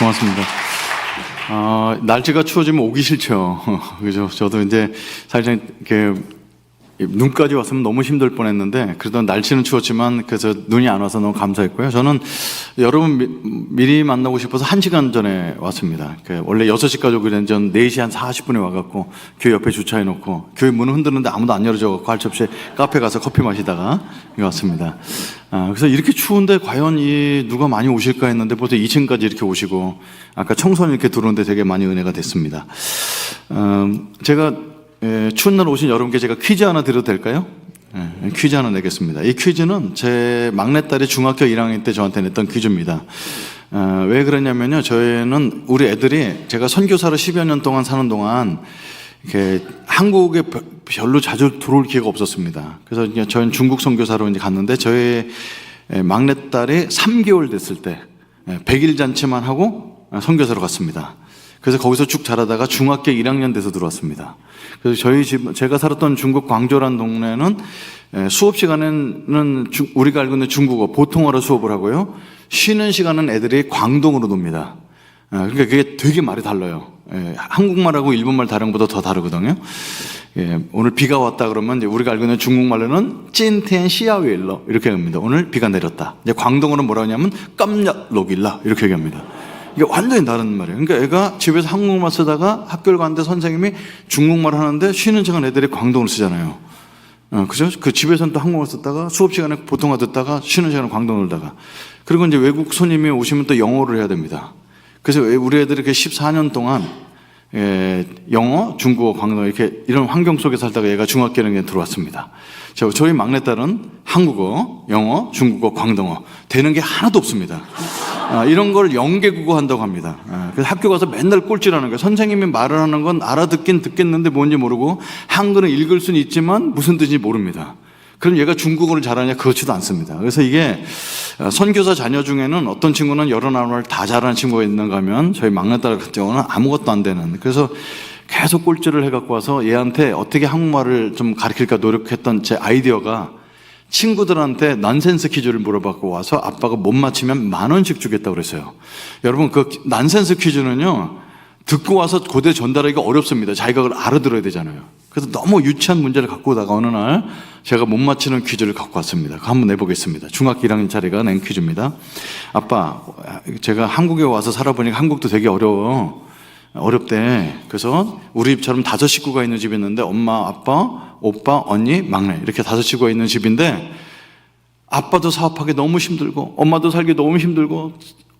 고맙습니다. 날씨가 추워지면 오기 싫죠. 그죠? 저도 이제 살짝 이렇게 눈까지 왔으면 너무 힘들 뻔했는데 그래도 날씨는 추웠지만 그래서 눈이 안 와서 너무 감사했고요. 저는 여러분 미리 만나고 싶어서 1시간 전에 왔습니다. 원래 6시까지 오기로 했는데 전 4시 한 40분에 와갖고 교회 옆에 주차해놓고 교회 문을 흔드는데 아무도 안 열어줘갖고 할 수 없이 카페 가서 커피 마시다가 왔습니다. 그래서 이렇게 추운데 과연 누가 많이 오실까 했는데 벌써 2층까지 이렇게 오시고 아까 청소년 이렇게 들어오는데 되게 많이 은혜가 됐습니다. 제가 추운 날 오신 여러분께 제가 퀴즈 하나 드려도 될까요? 퀴즈 하나 내겠습니다. 이 퀴즈는 제 막내딸이 중학교 1학년 때 저한테 냈던 퀴즈입니다. 왜 그러냐면요, 저희는 우리 애들이 제가 선교사로 10여 년 동안 사는 동안 이렇게 한국에 별로 자주 들어올 기회가 없었습니다. 그래서 이제 저희는 중국 선교사로 이제 갔는데 저희 막내딸이 3개월 됐을 때 100일 잔치만 하고 선교사로 갔습니다. 그래서 거기서 쭉 자라다가 중학교 1학년 돼서 들어왔습니다. 그래서 저희 제가 살았던 중국 광저라는 동네는 수업 시간에는 우리가 알고 있는 중국어, 보통어로 수업을 하고요. 쉬는 시간은 애들이 광동어로 놉니다. 그러니까 그게 되게 말이 달라요. 한국말하고 일본말 다른 것보다 더 다르거든요. 오늘 비가 왔다 그러면 이제 우리가 알고 있는 중국말로는 찐텐 시야웨일러 이렇게 합니다. 오늘 비가 내렸다. 이제 광동어는 뭐라고 하냐면 깜짝 로길라 이렇게 얘기합니다. 이게 완전히 다른 말이에요. 그러니까 애가 집에서 한국말 쓰다가 학교를 갔는데 선생님이 중국말 하는데 쉬는 시간 애들이 광동어를 쓰잖아요. 그죠? 그 집에서는 또 한국말 썼다가 수업 시간에 보통화 듣다가 쉬는 시간에 광동어를 다가 그리고 이제 외국 손님이 오시면 또 영어를 해야 됩니다. 그래서 우리 애들이 이렇게 14년 동안 영어, 중국어, 광동어 이렇게 이런 환경 속에 살다가 얘가 중학교 1학년에 들어왔습니다. 저희 막내딸은 한국어, 영어, 중국어, 광동어 되는 게 하나도 없습니다. 이런 걸 영계국어 한다고 합니다. 그래서 학교 가서 맨날 꼴찌라는 거예요. 선생님이 말을 하는 건 알아듣긴 듣겠는데 뭔지 모르고 한글은 읽을 수는 있지만 무슨 뜻인지 모릅니다. 그럼 얘가 중국어를 잘하냐? 그렇지도 않습니다. 그래서 이게 선교사 자녀 중에는 어떤 친구는 여러 나라를 다 잘하는 친구가 있는가 하면 저희 막내딸 같은 경우는 아무것도 안 되는, 그래서 계속 꼴찌를 해갖고 와서 얘한테 어떻게 한국말을 좀 가르칠까 노력했던 제 아이디어가 친구들한테 난센스 퀴즈를 물어봤고 와서 아빠가 못 맞히면 10,000원씩 주겠다고 그랬어요. 여러분 그 난센스 퀴즈는요 듣고 와서 고대 전달하기가 어렵습니다. 자기가 그걸 알아들어야 되잖아요. 그래서 너무 유치한 문제를 갖고 오다가 어느 날 제가 못 맞히는 퀴즈를 갖고 왔습니다. 그거 한번 내보겠습니다. 중학교 1학년짜리가 낸 퀴즈입니다. 아빠, 제가 한국에 와서 살아보니까 한국도 되게 어렵대. 그래서 우리 집처럼 5 식구가 있는 집이 있는데 엄마, 아빠, 오빠, 언니, 막내 이렇게 5 식구가 있는 집인데 아빠도 사업하기 너무 힘들고 엄마도 살기 너무 힘들고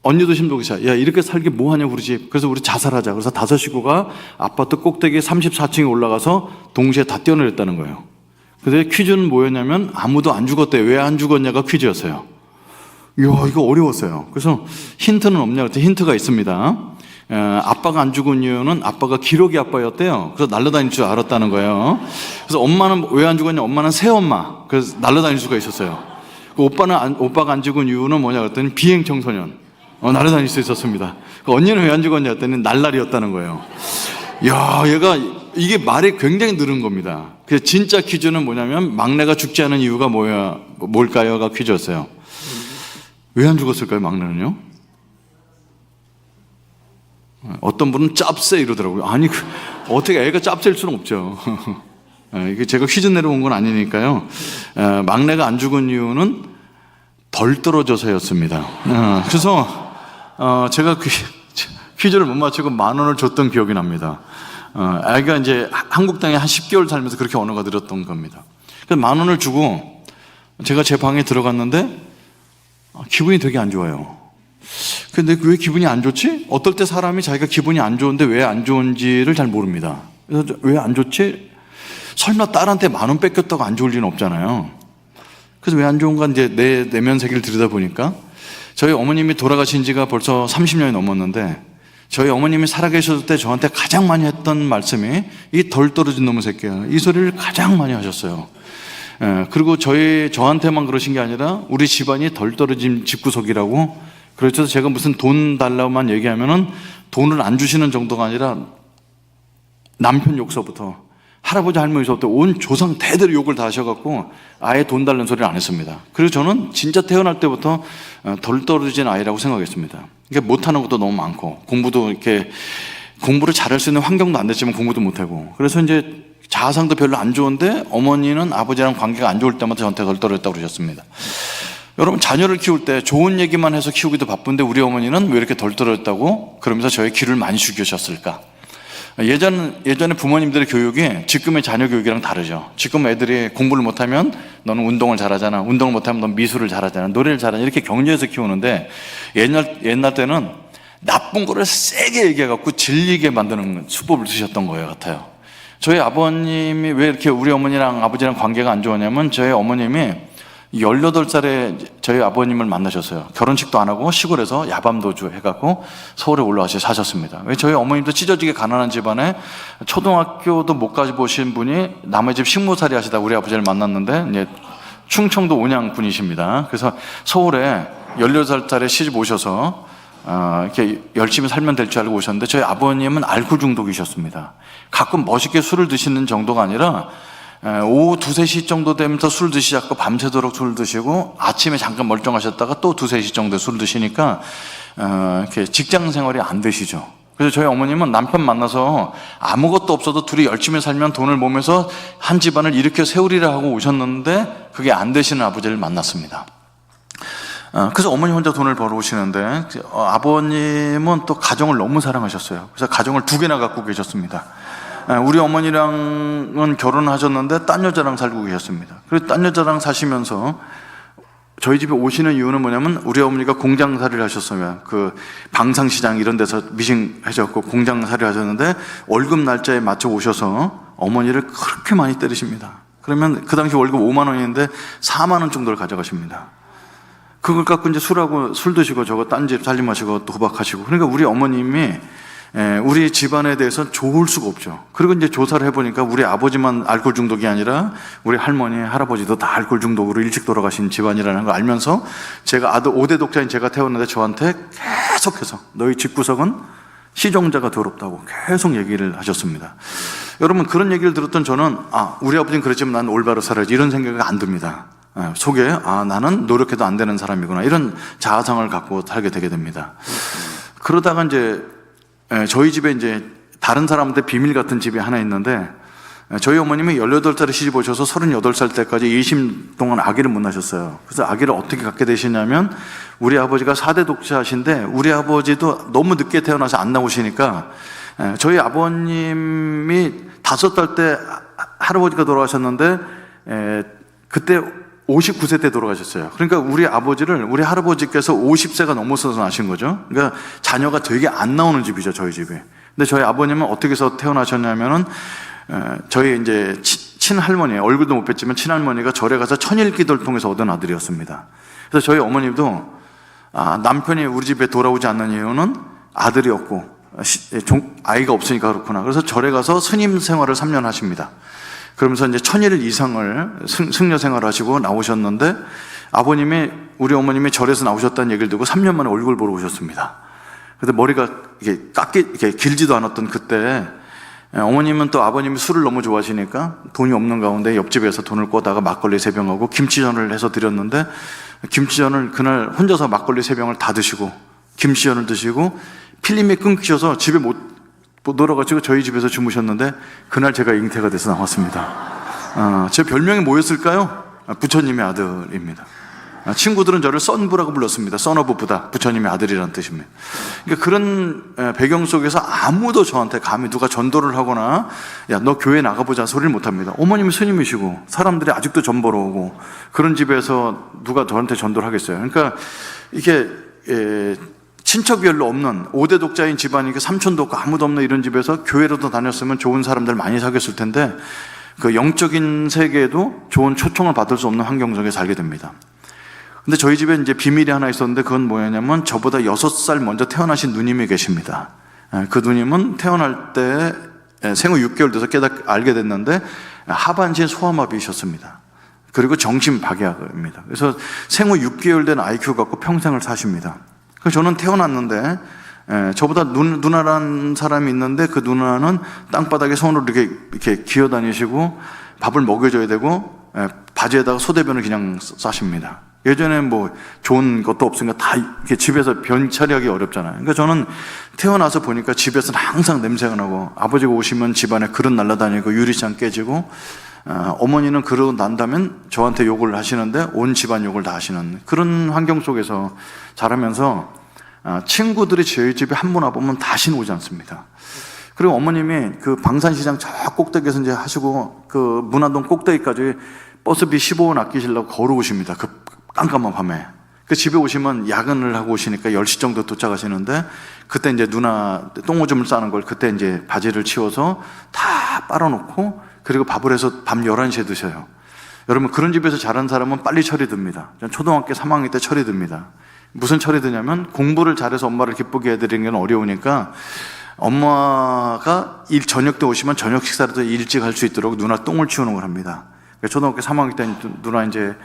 언니도 힘들고 야 이렇게 살기 뭐하냐고 우리 집. 그래서 우리 자살하자. 그래서 5 식구가 아파트 꼭대기 34층에 올라가서 동시에 다 뛰어내렸다는 거예요. 근데 퀴즈는 뭐였냐면 아무도 안 죽었대. 왜 안 죽었냐가 퀴즈였어요. 이야 이거 어려웠어요. 그래서 힌트는 없냐 그랬더니 힌트가 있습니다. 아빠가 안 죽은 이유는 아빠가 기러기 아빠였대요. 그래서 날아다닐 줄 알았다는 거예요. 그래서 엄마는 왜 안 죽었냐? 엄마는 새엄마. 그래서 날아다닐 수가 있었어요. 오빠가 안 죽은 이유는 뭐냐 그랬더니 비행 청소년. 날아다닐 수 있었습니다. 언니는 왜 안 죽었냐 했더니 날라리였다는 거예요. 야, 얘가 이게 말이 굉장히 늘은 겁니다. 그래서 진짜 퀴즈는 뭐냐면 막내가 죽지 않은 이유가 뭘까요가 퀴즈였어요. 왜 안 죽었을까요, 막내는요? 어떤 분은 짭새 이러더라고요. 아니, 어떻게 애가 짭새일 수는 없죠. 이게 제가 퀴즈 내려온 건 아니니까요. 막내가 안 죽은 이유는 덜 떨어져서였습니다. 그래서 제가 퀴즈를 못 맞추고 10,000원을 줬던 기억이 납니다. 아이가 이제 한국 땅에 한 10개월 살면서 그렇게 언어가 늘었던 겁니다. 그래서 10,000원을 주고 제가 제 방에 들어갔는데 기분이 되게 안 좋아요. 근데 왜 기분이 안 좋지? 어떨 때 사람이 자기가 기분이 안 좋은데 왜 안 좋은지를 잘 모릅니다. 그래서 왜 안 좋지? 설마 딸한테 10,000원 뺏겼다고 안 좋을 리는 없잖아요. 그래서 왜 안 좋은가 이제 내 내면 세계를 들여다보니까 저희 어머님이 돌아가신 지가 벌써 30년이 넘었는데 저희 어머님이 살아계셨을 때 저한테 가장 많이 했던 말씀이 이 덜 떨어진 놈의 새끼야. 이 소리를 가장 많이 하셨어요. 그리고 저한테만 그러신 게 아니라 우리 집안이 덜 떨어진 집구석이라고. 그래서 제가 무슨 돈 달라고만 얘기하면은 돈을 안 주시는 정도가 아니라 남편 욕서부터 할아버지 할머니서부터 온 조상 대대로 욕을 다 하셔갖고 아예 돈 달라는 소리를 안 했습니다. 그리고 저는 진짜 태어날 때부터 덜 떨어진 아이라고 생각했습니다. 그러니까 못하는 것도 너무 많고 공부도 이렇게 공부를 잘할 수 있는 환경도 안 됐지만 공부도 못하고, 그래서 이제 자상도 별로 안 좋은데 어머니는 아버지랑 관계가 안 좋을 때마다 저한테 덜 떨어졌다고 그러셨습니다. 여러분, 자녀를 키울 때 좋은 얘기만 해서 키우기도 바쁜데 우리 어머니는 왜 이렇게 덜 떨어졌다고 그러면서 저의 귀를 많이 죽이셨을까? 예전에 부모님들의 교육이 지금의 자녀 교육이랑 다르죠. 지금 애들이 공부를 못하면 너는 운동을 잘하잖아, 운동을 못하면 넌 미술을 잘하잖아, 노래를 잘하잖아, 이렇게 격려해서 키우는데 옛날 때는 나쁜 거를 세게 얘기해갖고 질리게 만드는 수법을 쓰셨던 거예요 같아요. 저희 아버님이 왜 이렇게 우리 어머니랑 아버지랑 관계가 안 좋았냐면, 저희 어머님이 18살에 저희 아버님을 만나셨어요. 결혼식도 안 하고 시골에서 야밤도주 해갖고 서울에 올라와서 사셨습니다. 왜 저희 어머님도 찢어지게 가난한 집안에 초등학교도 못 가보신 분이 남의 집 식모살이 하시다 우리 아버지를 만났는데, 이제 충청도 온양 분이십니다. 그래서 서울에 18살짜리 시집 오셔서 이렇게 열심히 살면 될 줄 알고 오셨는데, 저희 아버님은 알코올 중독이셨습니다. 가끔 멋있게 술을 드시는 정도가 아니라 오후 2, 3시 정도 되면서 술 드시고 밤새도록 술 드시고 아침에 잠깐 멀쩡하셨다가 또 2, 3시 정도에 술 드시니까 이렇게 직장 생활이 안 되시죠. 그래서 저희 어머님은 남편 만나서 아무것도 없어도 둘이 열심히 살면 돈을 모으면서 한 집안을 일으켜 세우리라 하고 오셨는데 그게 안 되시는 아버지를 만났습니다. 그래서 어머니 혼자 돈을 벌어오시는데 아버님은 또 가정을 너무 사랑하셨어요. 그래서 가정을 2개나 갖고 계셨습니다. 우리 어머니랑은 결혼하셨는데 딴 여자랑 살고 계셨습니다. 그리고 딴 여자랑 사시면서 저희 집에 오시는 이유는 뭐냐면, 우리 어머니가 공장살이를 하셨어요. 그 방상시장 이런 데서 미싱하셨고 공장살이를 하셨는데 월급 날짜에 맞춰 오셔서 어머니를 그렇게 많이 때리십니다. 그러면 그 당시 월급 5만 원인데 4만 원 정도를 가져가십니다. 그걸 갖고 이제 술 드시고 저거 딴 집 살림하시고 또 도박하시고, 그러니까 우리 어머님이 우리 집안에 대해서 좋을 수가 없죠. 그리고 이제 조사를 해보니까 우리 아버지만 알코올 중독이 아니라 우리 할머니, 할아버지도 다 알코올 중독으로 일찍 돌아가신 집안이라는 걸 알면서, 제가 아들 5대 독자인 제가 태어났는데 저한테 계속해서 너희 집구석은 시종자가 더럽다고 계속 얘기를 하셨습니다. 여러분, 그런 얘기를 들었던 저는 우리 아버지는 그랬지만 난 올바로 살아야지 이런 생각이 안 듭니다. 속에 나는 노력해도 안 되는 사람이구나, 이런 자아상을 갖고 살게 되게 됩니다. 그러다가 이제 저희 집에 이제 다른 사람한테 비밀 같은 집이 하나 있는데, 저희 어머님이 18살에 시집 오셔서 38살 때까지 20년 동안 아기를 못 낳으셨어요. 그래서 아기를 어떻게 갖게 되시냐면, 우리 아버지가 4대 독자신데 우리 아버지도 너무 늦게 태어나서 안 나오시니까 저희 아버님이 5살 때 할아버지가 돌아가셨는데 그때 59세 때 돌아가셨어요. 그러니까 우리 아버지를 우리 할아버지께서 50세가 넘어서서 나신 거죠. 그러니까 자녀가 되게 안 나오는 집이죠, 저희 집이. 근데 저희 아버님은 어떻게 해서 태어나셨냐면은 저희 이제 친할머니, 얼굴도 못 뵀지만 친할머니가 절에 가서 천일기도를 통해서 얻은 아들이었습니다. 그래서 저희 어머님도 남편이 우리 집에 돌아오지 않는 이유는 아들이 없고 아이가 없으니까 그렇구나. 그래서 절에 가서 스님 생활을 3년 하십니다. 그러면서 이제 1000일 이상을 승려 생활을 하시고 나오셨는데, 아버님이, 우리 어머님이 절에서 나오셨다는 얘기를 듣고 3년 만에 얼굴 보러 오셨습니다. 근데 머리가 이렇게 길지도 않았던 그때, 어머님은 또 아버님이 술을 너무 좋아하시니까 돈이 없는 가운데 옆집에서 돈을 꿔다가 막걸리 3병하고 김치전을 해서 드렸는데, 김치전을 그날 혼자서 막걸리 3병을 다 드시고 김치전을 드시고 필름이 끊기셔서 집에 못 놀아가지고 저희 집에서 주무셨는데, 그날 제가 잉태가 돼서 나왔습니다. 제 별명이 뭐였을까요? 부처님의 아들입니다. 친구들은 저를 썬부라고 불렀습니다. 썬오브 부다, 부처님의 아들이라는 뜻입니다. 그러니까 그런 배경 속에서 아무도 저한테 감히 누가 전도를 하거나 야, 너 교회 나가보자 소리를 못합니다. 어머님이 스님이시고 사람들이 아직도 전 보러 오고, 그런 집에서 누가 저한테 전도를 하겠어요. 그러니까 이게 친척이 별로 없는 5대 독자인 집안이니까 삼촌도 없고 아무도 없는 이런 집에서 교회로도 다녔으면 좋은 사람들 많이 사귀었을 텐데, 그 영적인 세계에도 좋은 초청을 받을 수 없는 환경 속에 살게 됩니다. 근데 저희 집에 이제 비밀이 하나 있었는데, 그건 뭐였냐면 저보다 6살 먼저 태어나신 누님이 계십니다. 그 누님은 태어날 때 생후 6개월 돼서 알게 됐는데 하반신 소아마비이셨습니다. 그리고 정신박약입니다. 그래서 생후 6개월 된 IQ 갖고 평생을 사십니다. 그래서 저는 태어났는데 저보다 누나란 사람이 있는데 그 누나는 땅바닥에 손으로 이렇게 기어다니시고 밥을 먹여줘야 되고 바지에다가 소대변을 그냥 싸십니다. 예전에 뭐 좋은 것도 없으니까 다 이렇게 집에서 변 처리하기 어렵잖아요. 그러니까 저는 태어나서 보니까 집에서는 항상 냄새가 나고, 아버지가 오시면 집안에 그릇 날아다니고 유리창 깨지고, 어머니는 그러고 난다면 저한테 욕을 하시는데 온 집안 욕을 다 하시는 그런 환경 속에서 자라면서 친구들이 저희 집에 한 번 와보면 다시는 오지 않습니다. 그리고 어머님이 그 방산시장 저 꼭대기에서 이제 하시고 그 문화동 꼭대기까지 버스비 15원 아끼시려고 걸어오십니다. 그 깜깜한 밤에. 그 집에 오시면 야근을 하고 오시니까 10시 정도 도착하시는데, 그때 이제 누나 똥오줌을 싸는 걸 그때 이제 바지를 치워서 다 빨아놓고, 그리고 밥을 해서 밤 11시에 드셔요. 여러분, 그런 집에서 자란 사람은 빨리 철이 듭니다. 전 초등학교 3학년 때 철이 듭니다. 무슨 철이 드냐면, 공부를 잘해서 엄마를 기쁘게 해드리는 건 어려우니까 엄마가 저녁 때 오시면 저녁 식사를 더 일찍 할 수 있도록 누나 똥을 치우는 걸 합니다. 초등학교 3학년 때 누나 이제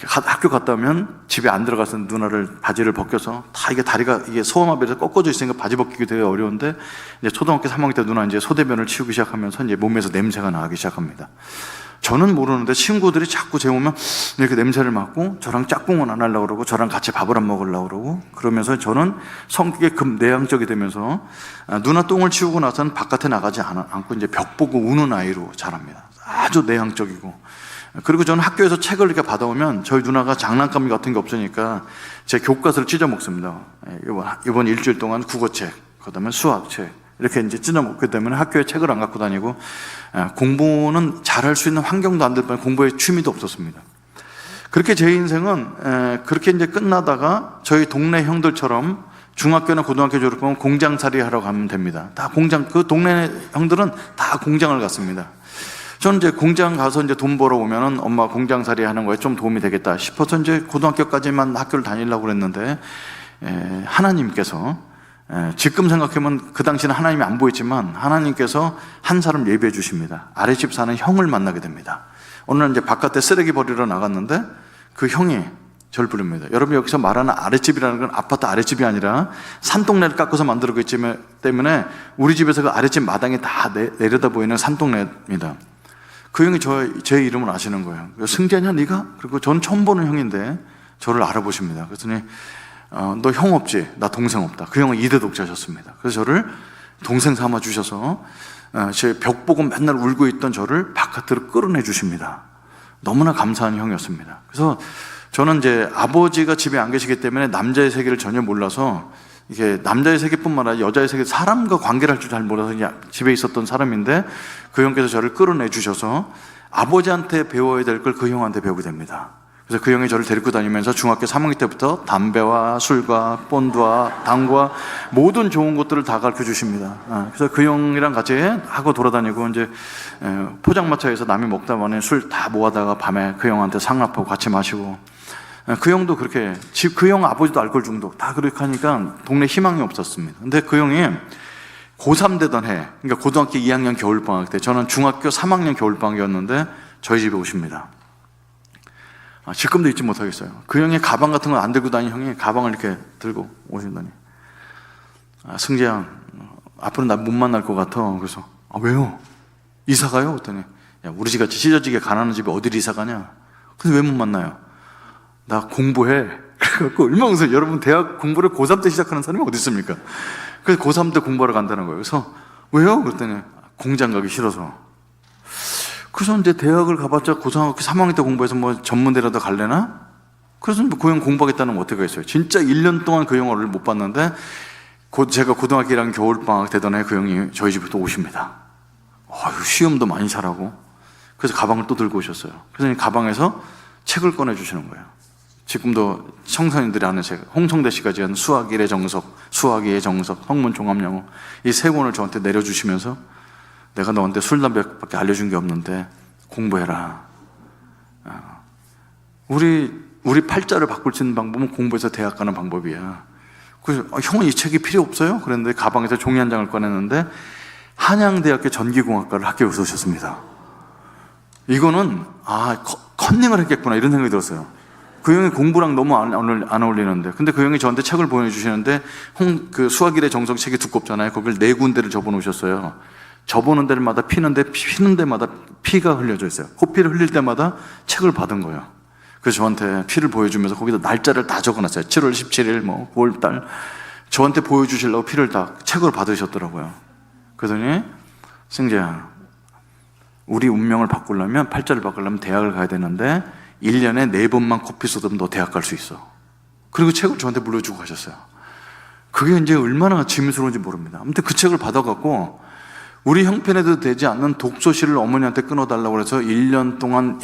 학교 갔다 오면 집에 안 들어가서 누나를 바지를 벗겨서 다 이게 다리가 이게 소아마비에서 꺾어져 있으니까 바지 벗기기 되게 어려운데, 이제 초등학교 3학년 때 누나 이제 소대변을 치우기 시작하면서 이제 몸에서 냄새가 나기 시작합니다. 저는 모르는데 친구들이 자꾸 재우면 이렇게 냄새를 맡고 저랑 짝꿍은 안 하려고 그러고 저랑 같이 밥을 안 먹으려고 그러고, 그러면서 저는 성격이 내향적이 되면서 누나 똥을 치우고 나서는 바깥에 나가지 않고 이제 벽 보고 우는 아이로 자랍니다. 아주 내향적이고. 그리고 저는 학교에서 책을 이렇게 받아오면 저희 누나가 장난감 같은 게 없으니까 제 교과서를 찢어 먹습니다. 이번 일주일 동안 국어책, 그 다음에 수학책, 이렇게 이제 찢어 먹기 때문에 학교에 책을 안 갖고 다니고, 공부는 잘할 수 있는 환경도 안 될 뻔 공부에 취미도 없었습니다. 그렇게 제 인생은 그렇게 이제 끝나다가 저희 동네 형들처럼 중학교나 고등학교 졸업하면 공장살이 하러 가면 됩니다. 다 공장, 그 동네 형들은 다 공장을 갔습니다. 저는 이제 공장 가서 이제 돈 벌어 오면은 엄마 공장살이 하는 거에 좀 도움이 되겠다 싶어서 이제 고등학교까지만 학교를 다니려고 그랬는데, 하나님께서, 지금 생각하면 그 당시는 하나님이 안 보였지만 하나님께서 한 사람 예비해 주십니다. 아랫집 사는 형을 만나게 됩니다. 어느 날 이제 바깥에 쓰레기 버리러 나갔는데 그 형이 저를 부릅니다. 여러분, 여기서 말하는 아랫집이라는 건 아파트 아랫집이 아니라 산동네를 깎아서 만들고 있기 때문에 우리 집에서 그 아랫집 마당이 다 내려다 보이는 산동네입니다. 그 형이 제 이름을 아시는 거예요. 승재냐 네가? 그리고 전 처음 보는 형인데 저를 알아보십니다. 그랬더니 너 형 없지? 나 동생 없다. 그 형은 이대 독자셨습니다. 그래서 저를 동생 삼아 주셔서 제 벽 보고 맨날 울고 있던 저를 바깥으로 끌어내 주십니다. 너무나 감사한 형이었습니다. 그래서 저는 이제 아버지가 집에 안 계시기 때문에 남자의 세계를 전혀 몰라서, 이게 남자의 세계뿐만 아니라 여자의 세계, 사람과 관계를 할 줄 잘 몰라서 그냥 집에 있었던 사람인데, 그 형께서 저를 끌어내 주셔서 아버지한테 배워야 될 걸 그 형한테 배우게 됩니다. 그래서 그 형이 저를 데리고 다니면서 중학교 3학년 때부터 담배와 술과 본드와 당과 모든 좋은 것들을 다 가르쳐 주십니다. 그래서 그 형이랑 같이 하고 돌아다니고, 이제 포장마차에서 남이 먹다 보니 술 다 모아다가 밤에 그 형한테 상납하고 같이 마시고, 그 형도 그렇게, 그 형 아버지도 알코올 중독, 다 그렇게 하니까 동네 희망이 없었습니다. 근데 그 형이 고3 되던 해, 그러니까 고등학교 2학년 겨울방학 때, 저는 중학교 3학년 겨울방학이었는데 저희 집에 오십니다. 지금도 잊지 못하겠어요. 그 형이 가방 같은 거 안 들고 다니는 형이 가방을 이렇게 들고 오신다니, 승재야, 앞으로 나 못 만날 것 같아. 그래서 왜요? 이사 가요? 그랬더니, 야, 우리 집같이 찢어지게 가난한 집에 어디를 이사 가냐? 근데 왜 못 만나요? 나 공부해. 그래갖고 얼마나 웃어요. 여러분, 대학 공부를 고3 때 시작하는 사람이 어디 있습니까? 그래서 고3 때 공부하러 간다는 거예요. 그래서 왜요? 그랬더니 공장 가기 싫어서. 그래서 이제 대학을 가봤자 고등학교 3학년 때 공부해서 뭐 전문대라도 갈래나? 그래서 그 형 공부하겠다는 건 어떻게 했어요? 진짜 1년 동안 그 형을 못 봤는데, 제가 고등학교 1학년 겨울방학 되던 해 그 형이 저희 집에 또 오십니다. 시험도 많이 잘하고. 그래서 가방을 또 들고 오셨어요. 그래서 이 가방에서 책을 꺼내주시는 거예요. 지금도 청소년들이 아는 책, 홍성대 씨가 지은 수학 1의 정석, 수학 2의 정석, 성문 종합영어, 이 세 권을 저한테 내려주시면서, 내가 너한테 술, 담배밖에 알려준 게 없는데 공부해라. 우리 팔자를 바꿀 수 있는 방법은 공부해서 대학 가는 방법이야. 그래서 형은 이 책이 필요 없어요? 그랬는데 가방에서 종이 한 장을 꺼냈는데 한양대학교 전기공학과를 학교에 오셨습니다. 이거는 컨닝을 했겠구나 이런 생각이 들었어요. 그 형이 공부랑 너무 안 어울리는데, 근데 그 형이 저한테 책을 보내주시는데, 그 수학일의 정석 책이 두껍잖아요. 거길 4군데를 접어놓으셨어요. 접어놓은 데마다 피는 데마다 피가 흘려져 있어요. 코피를 흘릴 때마다 책을 받은 거예요. 그래서 저한테 피를 보여주면서 거기다 날짜를 다 적어놨어요. 7월 17일, 9월달. 저한테 보여주시려고 피를 다 책으로 받으셨더라고요. 그러더니, 승재야, 우리 운명을 바꾸려면, 팔자를 바꾸려면 대학을 가야 되는데 1년에 4번만 코피 쏟으면 너 대학 갈 수 있어. 그리고 책을 저한테 물려주고 가셨어요. 그게 이제 얼마나 짐스러운지 모릅니다. 아무튼 그 책을 받아갖고 우리 형편에도 되지 않는 독서실을 어머니한테 끊어달라고 해서 2년 동안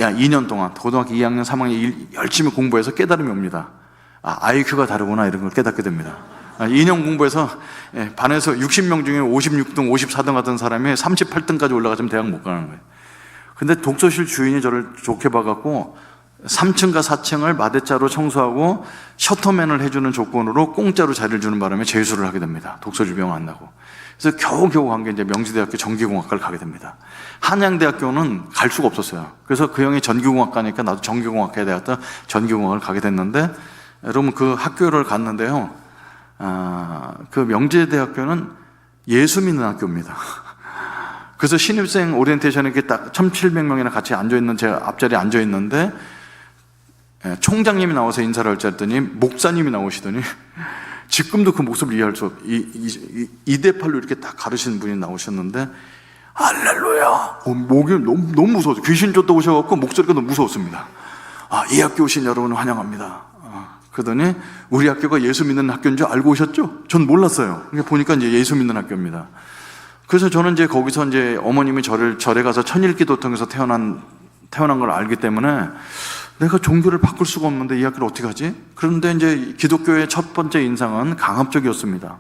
고등학교 2학년, 3학년 열심히 공부해서 깨달음이 옵니다. IQ가 다르구나 이런 걸 깨닫게 됩니다. 2년 공부해서 반에서 60명 중에 56등, 54등 하던 사람이 38등까지 올라가면 대학 못 가는 거예요. 근데 독서실 주인이 저를 좋게 봐갖고 3층과 4층을 마대자로 청소하고 셔터맨을 해주는 조건으로 공짜로 자리를 주는 바람에 재수를 하게 됩니다. 독서실 비용 안 나고. 그래서 겨우겨우 간 게 이제 명지대학교 전기공학과를 가게 됩니다. 한양대학교는 갈 수가 없었어요. 그래서 그 형이 전기공학과니까 나도 전기공학과에 대해서 전기공학을 가게 됐는데, 여러분 그 학교를 갔는데요. 그 명지대학교는 예수 믿는 학교입니다. 그래서 신입생 오리엔테이션에 이렇게 딱 1,700명이나 같이 앉아있는, 제가 앞자리에 앉아있는데, 총장님이 나와서 인사를 할지 했더니, 목사님이 나오시더니, 지금도 그 모습을 이해할 수 없, 2대8로 이렇게 딱 가르치는 분이 나오셨는데, 할렐루야! 목이 너무 무서워서, 귀신 쫓다 오셔갖고 목소리가 너무 무서웠습니다. 이 학교 오신 여러분 환영합니다. 그러더니, 우리 학교가 예수 믿는 학교인 줄 알고 오셨죠? 전 몰랐어요. 그러니까 보니까 이제 예수 믿는 학교입니다. 그래서 저는 이제 거기서 이제 어머님이 절에 가서 천일기도통에서 태어난 걸 알기 때문에 내가 종교를 바꿀 수가 없는데 이 학교를 어떻게 하지? 그런데 이제 기독교의 첫 번째 인상은 강압적이었습니다.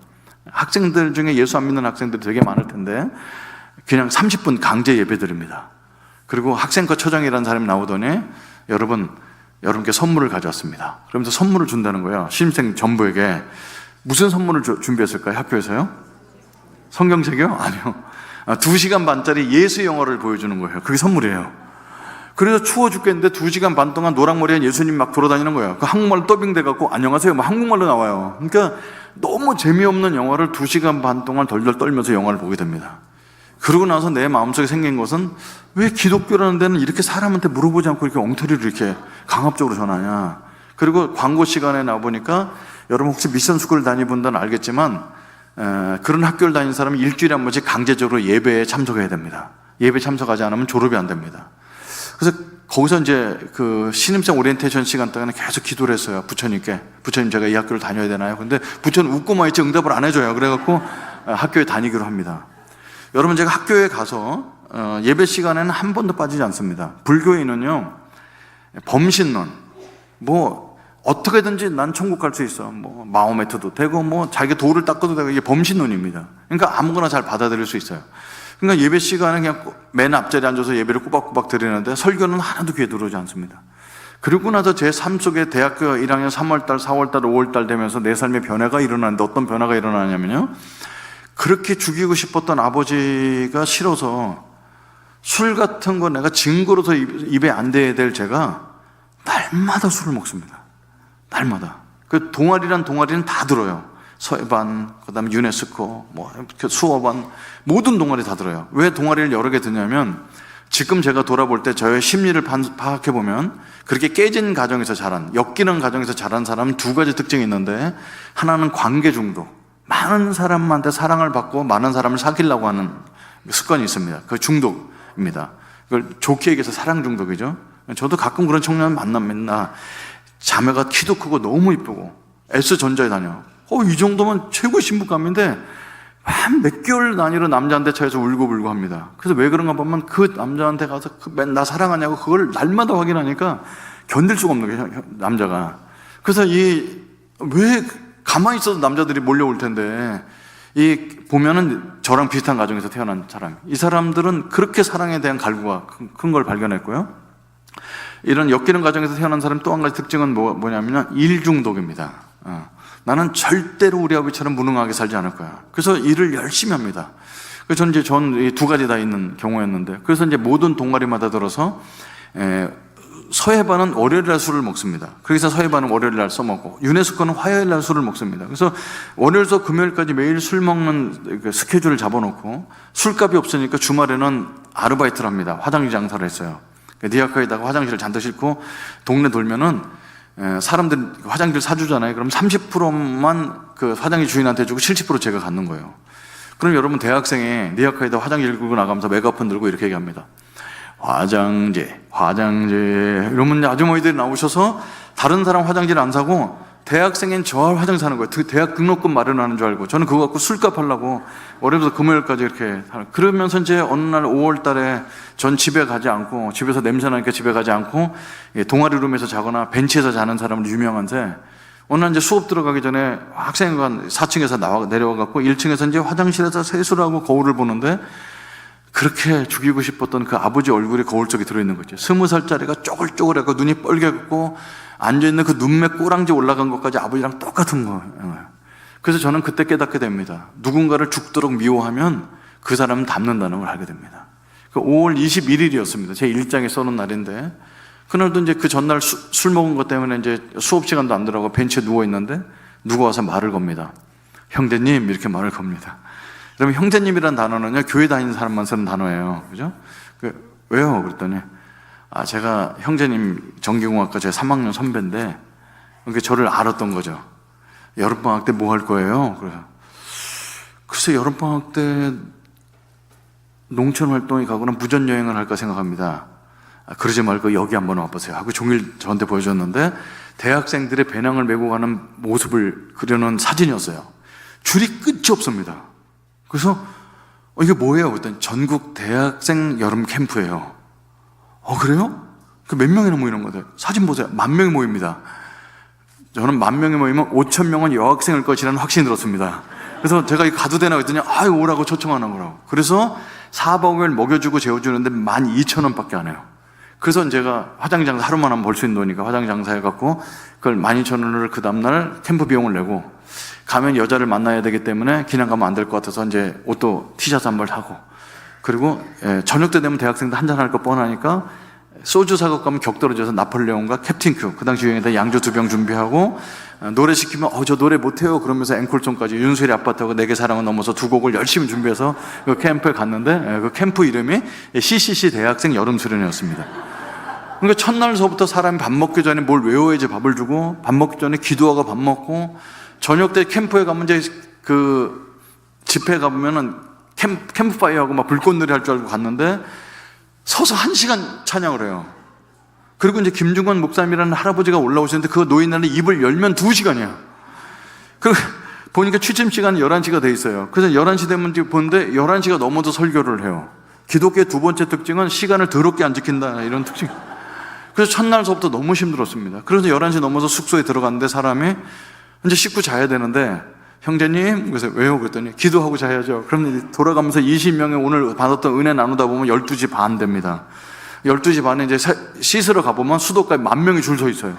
학생들 중에 예수 안 믿는 학생들이 되게 많을 텐데 그냥 30분 강제 예배 드립니다. 그리고 학생과 처장이라는 사람이 나오더니 여러분께 선물을 가져왔습니다. 그러면서 선물을 준다는 거예요. 신입생 전부에게. 무슨 선물을 준비했을까요? 학교에서요? 성경책이요? 아니요. 2시간 반짜리 예수 영어를 보여주는 거예요. 그게 선물이에요. 그래서 추워 죽겠는데 2시간 반 동안 노랑머리한 예수님 막 돌아다니는 거예요. 그 한국말로 더빙돼갖고 안녕하세요 막 한국말로 나와요. 그러니까 너무 재미없는 영화를 2시간 반 동안 덜덜 떨면서 영화를 보게 됩니다. 그러고 나서 내 마음속에 생긴 것은 왜 기독교라는 데는 이렇게 사람한테 물어보지 않고 이렇게 엉터리로 이렇게 강압적으로 전하냐. 그리고 광고 시간에 나와보니까 여러분 혹시 미션스쿨 다니분들은 알겠지만 그런 학교를 다니는 사람은 일주일에 한 번씩 강제적으로 예배에 참석해야 됩니다. 예배 참석하지 않으면 졸업이 안 됩니다. 그래서 거기서 이제 그 신입생 오리엔테이션 시간 동안에 계속 기도를 했어요. 부처님께. 부처님 제가 이 학교를 다녀야 되나요? 근데 부처는 웃고만 있지 응답을 안 해줘요. 그래갖고 학교에 다니기로 합니다. 여러분 제가 학교에 가서 예배 시간에는 한 번도 빠지지 않습니다. 불교인은요 범신론 어떻게든지 난 천국 갈 수 있어. 마호메트도 되고 자기 도를 닦아도 되고 이게 범신론입니다. 그러니까 아무거나 잘 받아들일 수 있어요. 그러니까 예배 시간에 그냥 맨 앞자리에 앉아서 예배를 꼬박꼬박 드리는데 설교는 하나도 귀에 들어오지 않습니다. 그리고 나서 제 삶 속에 대학교 1학년 3월달, 4월달, 5월달 되면서 내 삶의 변화가 일어나는데 어떤 변화가 일어나냐면요. 그렇게 죽이고 싶었던 아버지가 싫어서 술 같은 거 내가 증거로서 입에 안 대야 될 제가 날마다 술을 먹습니다. 날마다. 그 동아리는 다 들어요. 서해반, 그 다음에 유네스코, 수어반, 모든 동아리 다 들어요. 왜 동아리를 여러 개 듣냐면, 지금 제가 돌아볼 때 저의 심리를 파악해보면, 그렇게 깨진 가정에서 자란, 엮이는 가정에서 자란 사람은 2가지 특징이 있는데, 하나는 관계 중독. 많은 사람한테 사랑을 받고 많은 사람을 사귀려고 하는 습관이 있습니다. 그 중독입니다. 그걸 좋게 얘기해서 사랑 중독이죠. 저도 가끔 그런 청년 만나면, 자매가 키도 크고 너무 이쁘고, S전자에 다녀. 이 정도면 최고의 신부감인데 한 몇 개월 단위로 남자한테 차에서 울고불고 합니다. 그래서 왜 그런가 보면 그 남자한테 가서 나 사랑하냐고 그걸 날마다 확인하니까 견딜 수가 없는 거예요, 남자가. 그래서 왜 가만히 있어도 남자들이 몰려올 텐데 보면은 저랑 비슷한 가정에서 태어난 사람, 이 사람들은 그렇게 사랑에 대한 갈구가 큰 걸 발견했고요. 이런 엮이는 가정에서 태어난 사람 또 한 가지 특징은 뭐냐면 일중독입니다. 나는 절대로 우리 아버지처럼 무능하게 살지 않을 거야. 그래서 일을 열심히 합니다. 그래서 저는 전 2가지 다 있는 경우였는데, 그래서 이제 모든 동아리마다 들어서 서해반은 월요일날 술을 먹습니다. 그래서 서해반은 월요일날 써먹고, 유네스코는 화요일날 술을 먹습니다. 그래서 월요일에서 금요일까지 매일 술 먹는 그 스케줄을 잡아놓고, 술값이 없으니까 주말에는 아르바이트를 합니다. 화장실 장사를 했어요. 니아카에다가 화장실을 잔뜩 싣고 동네 돌면은 사람들 화장실 사주잖아요. 그럼 30%만 그 화장실 주인한테 주고 70% 제가 갖는 거예요. 그럼 여러분 대학생이 니아카에다 화장실 끌고 나가면서 메가폰 들고 이렇게 얘기합니다. 화장제 이러면 아주머니들이 나오셔서 다른 사람 화장실 안 사고 대학생인 저 화장실 사는 거예요. 대학 등록금 마련하는 줄 알고. 저는 그거 갖고 술값 하려고 월요일부터 금요일까지 이렇게 그러면서 이제 어느 날 5월 달에 전 집에 가지 않고, 집에서 냄새 나니까 집에 가지 않고 동아리룸에서 자거나 벤치에서 자는 사람은 유명한데, 어느 날 이제 수업 들어가기 전에 학생회관 4층에서 내려와 갖고 1층에서 이제 화장실에서 세수를 하고 거울을 보는데, 그렇게 죽이고 싶었던 그 아버지 얼굴이 거울 속에 들어있는 거죠. 20살짜리가 쪼글쪼글하고 눈이 뻘개고 앉아있는 그 눈매 꼬랑지 올라간 것까지 아버지랑 똑같은 거예요. 그래서 저는 그때 깨닫게 됩니다. 누군가를 죽도록 미워하면 그 사람은 닮는다는 걸 알게 됩니다. 그 5월 21일이었습니다. 제 일장에 써놓은 날인데, 그날도 이제 그 전날 술 먹은 것 때문에 이제 수업 시간도 안 들어가고 벤치에 누워있는데 누가 와서 말을 겁니다. 형제님, 이렇게 말을 겁니다. 그러면 형제님이라는 단어는요, 교회 다니는 사람만 쓰는 단어예요. 그죠? 왜요? 그랬더니, 제가 형제님 전기공학과 제 3학년 선배인데, 그러니까 저를 알았던 거죠. 여름방학 때 뭐 할 거예요? 그래서, 글쎄, 여름방학 때 농촌 활동에 가거나 무전여행을 할까 생각합니다. 그러지 말고 여기 한번 와보세요 하고 종일 저한테 보여줬는데, 대학생들의 배낭을 메고 가는 모습을 그려놓은 사진이었어요. 줄이 끝이 없습니다. 그래서 이게 뭐예요? 그랬더니 전국 대학생 여름 캠프예요. 그래요? 그 몇 명이나 모이는 거예요? 사진 보세요. 10,000명이 모입니다. 저는 10,000명이 모이면 5,000명은 여학생일 것이라는 확신이 들었습니다. 그래서 제가 이거 가도 되나 했더니 오라고 초청하는 거라고. 그래서 4박 5일 먹여주고 재워주는데 12,000원밖에 안 해요. 그래서 제가 화장장사 하루만 하면 벌 수 있는 돈이니까 화장장사 해갖고 그걸 12,000원을 그 다음날 캠프 비용을 내고, 가면 여자를 만나야 되기 때문에 그냥 가면 안 될 것 같아서 이제 옷도 티셔츠 한 벌 사고, 그리고 저녁 때 되면 대학생들 한잔 할 거 뻔하니까 소주 사갖고 가면 격떨어져서 나폴레옹과 캡틴 큐, 그 당시 유행했던 양주 2병 준비하고, 노래 시키면 저 노래 못해요 그러면서 앵콜송까지 윤수일의 아파트하고 내게 사랑은 넘어서 2곡을 열심히 준비해서 그 캠프에 갔는데, 그 캠프 이름이 CCC 대학생 여름 수련회였습니다. 그러니까 첫날서부터 사람이 밥 먹기 전에 뭘 외워야지 밥을 주고, 밥 먹기 전에 기도하고 밥 먹고, 저녁 때 캠프에 가면 이제 그 집회 가보면은 캠프파이어하고 막 불꽃놀이 할 줄 알고 갔는데, 서서 1시간 찬양을 해요. 그리고 이제 김중건 목사님이라는 할아버지가 올라오시는데, 그 노인네는 입을 열면 2시간이야. 그 보니까 취침 시간이 11시가 돼 있어요. 그래서 11시 되면 보는데 11시가 넘어도 설교를 해요. 기독교의 두 번째 특징은 시간을 더럽게 안 지킨다, 이런 특징. 그래서 첫날서부터 너무 힘들었습니다. 그래서 11시 넘어서 숙소에 들어갔는데, 사람이 이제 씻고 자야 되는데, 형제님, 그래서 왜요? 그랬더니 기도하고 자야죠. 그럼 돌아가면서 20명이 오늘 받았던 은혜 나누다 보면 12시 반 됩니다. 12시 반에 이제 씻으러 가보면 수도까지 10,000명이 줄 서 있어요.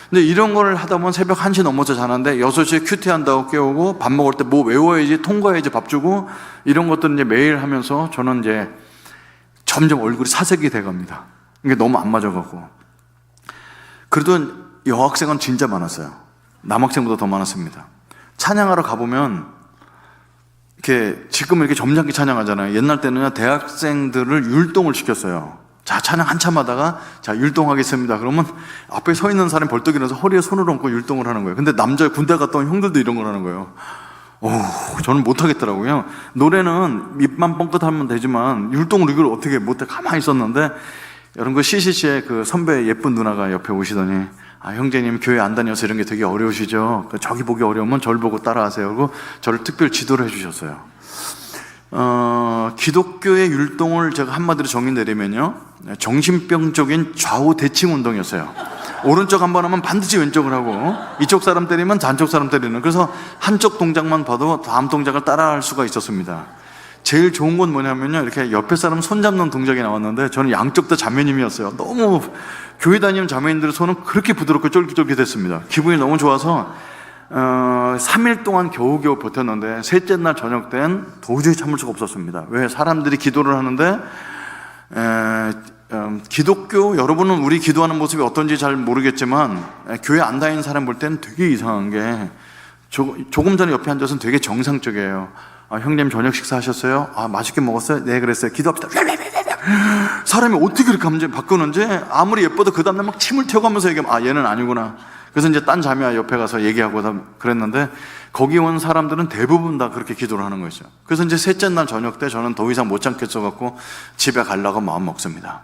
근데 이런 걸 하다 보면 새벽 1시 넘어서 자는데 6시에 큐티한다고 깨우고, 밥 먹을 때 뭐 외워야지, 통과해야지 밥 주고, 이런 것들을 이제 매일 하면서 저는 이제 점점 얼굴이 사색이 돼 갑니다. 이게 너무 안 맞아가고. 그래도 여학생은 진짜 많았어요. 남학생보다 더 많았습니다. 찬양하러 가보면 이렇게 지금은 이렇게 점잖게 찬양하잖아요. 옛날 때는 대학생들을 율동을 시켰어요. 자, 찬양 한참 하다가 자, 율동하겠습니다. 그러면 앞에 서 있는 사람이 벌떡 일어나서 허리에 손을 얹고 율동을 하는 거예요. 근데 남자 군대 갔다 온 형들도 이런 걸 하는 거예요. 저는 못하겠더라고요. 노래는 입만 뻥끗하면 되지만 율동을 이걸 어떻게 못해, 가만히 있었는데, 여러분 그 CCC의 그 선배 예쁜 누나가 옆에 오시더니, 형제님 교회 안 다녀서 이런 게 되게 어려우시죠? 저기 보기 어려우면 저를 보고 따라하세요. 그리고 저를 특별히 지도를 해주셨어요. 기독교의 율동을 제가 한마디로 정의 내리면요, 정신병적인 좌우 대칭 운동이었어요. 오른쪽 한 번 하면 반드시 왼쪽을 하고, 이쪽 사람 때리면 저쪽 사람 때리는, 그래서 한쪽 동작만 봐도 다음 동작을 따라할 수가 있었습니다. 제일 좋은 건 뭐냐면요, 이렇게 옆에 사람 손잡는 동작이 나왔는데, 저는 양쪽 다 자매님이었어요. 너무 교회 다니는 자매님들의 손은 그렇게 부드럽고 쫄깃쫄깃했습니다. 기분이 너무 좋아서 3일 동안 겨우겨우 버텼는데, 셋째 날 저녁 때는 도저히 참을 수가 없었습니다. 왜? 사람들이 기도를 하는데 기독교, 여러분은 우리 기도하는 모습이 어떤지 잘 모르겠지만 교회 안 다니는 사람 볼 때는 되게 이상한 게 조금 전에 옆에 앉아서는 되게 정상적이에요. 형님 저녁 식사하셨어요? 맛있게 먹었어요? 네 그랬어요. 기도합시다. 사람이 어떻게 그렇게 감정 바꾸는지 아무리 예뻐도 그 다음날 막 침을 튀어가면서 얘기하면 얘는 아니구나. 그래서 이제 딴 자매와 옆에 가서 얘기하고 그랬는데 거기 온 사람들은 대부분 다 그렇게 기도를 하는 거죠. 그래서 이제 셋째 날 저녁 때 저는 더 이상 못 참겠어 갖고 집에 가려고 마음 먹습니다.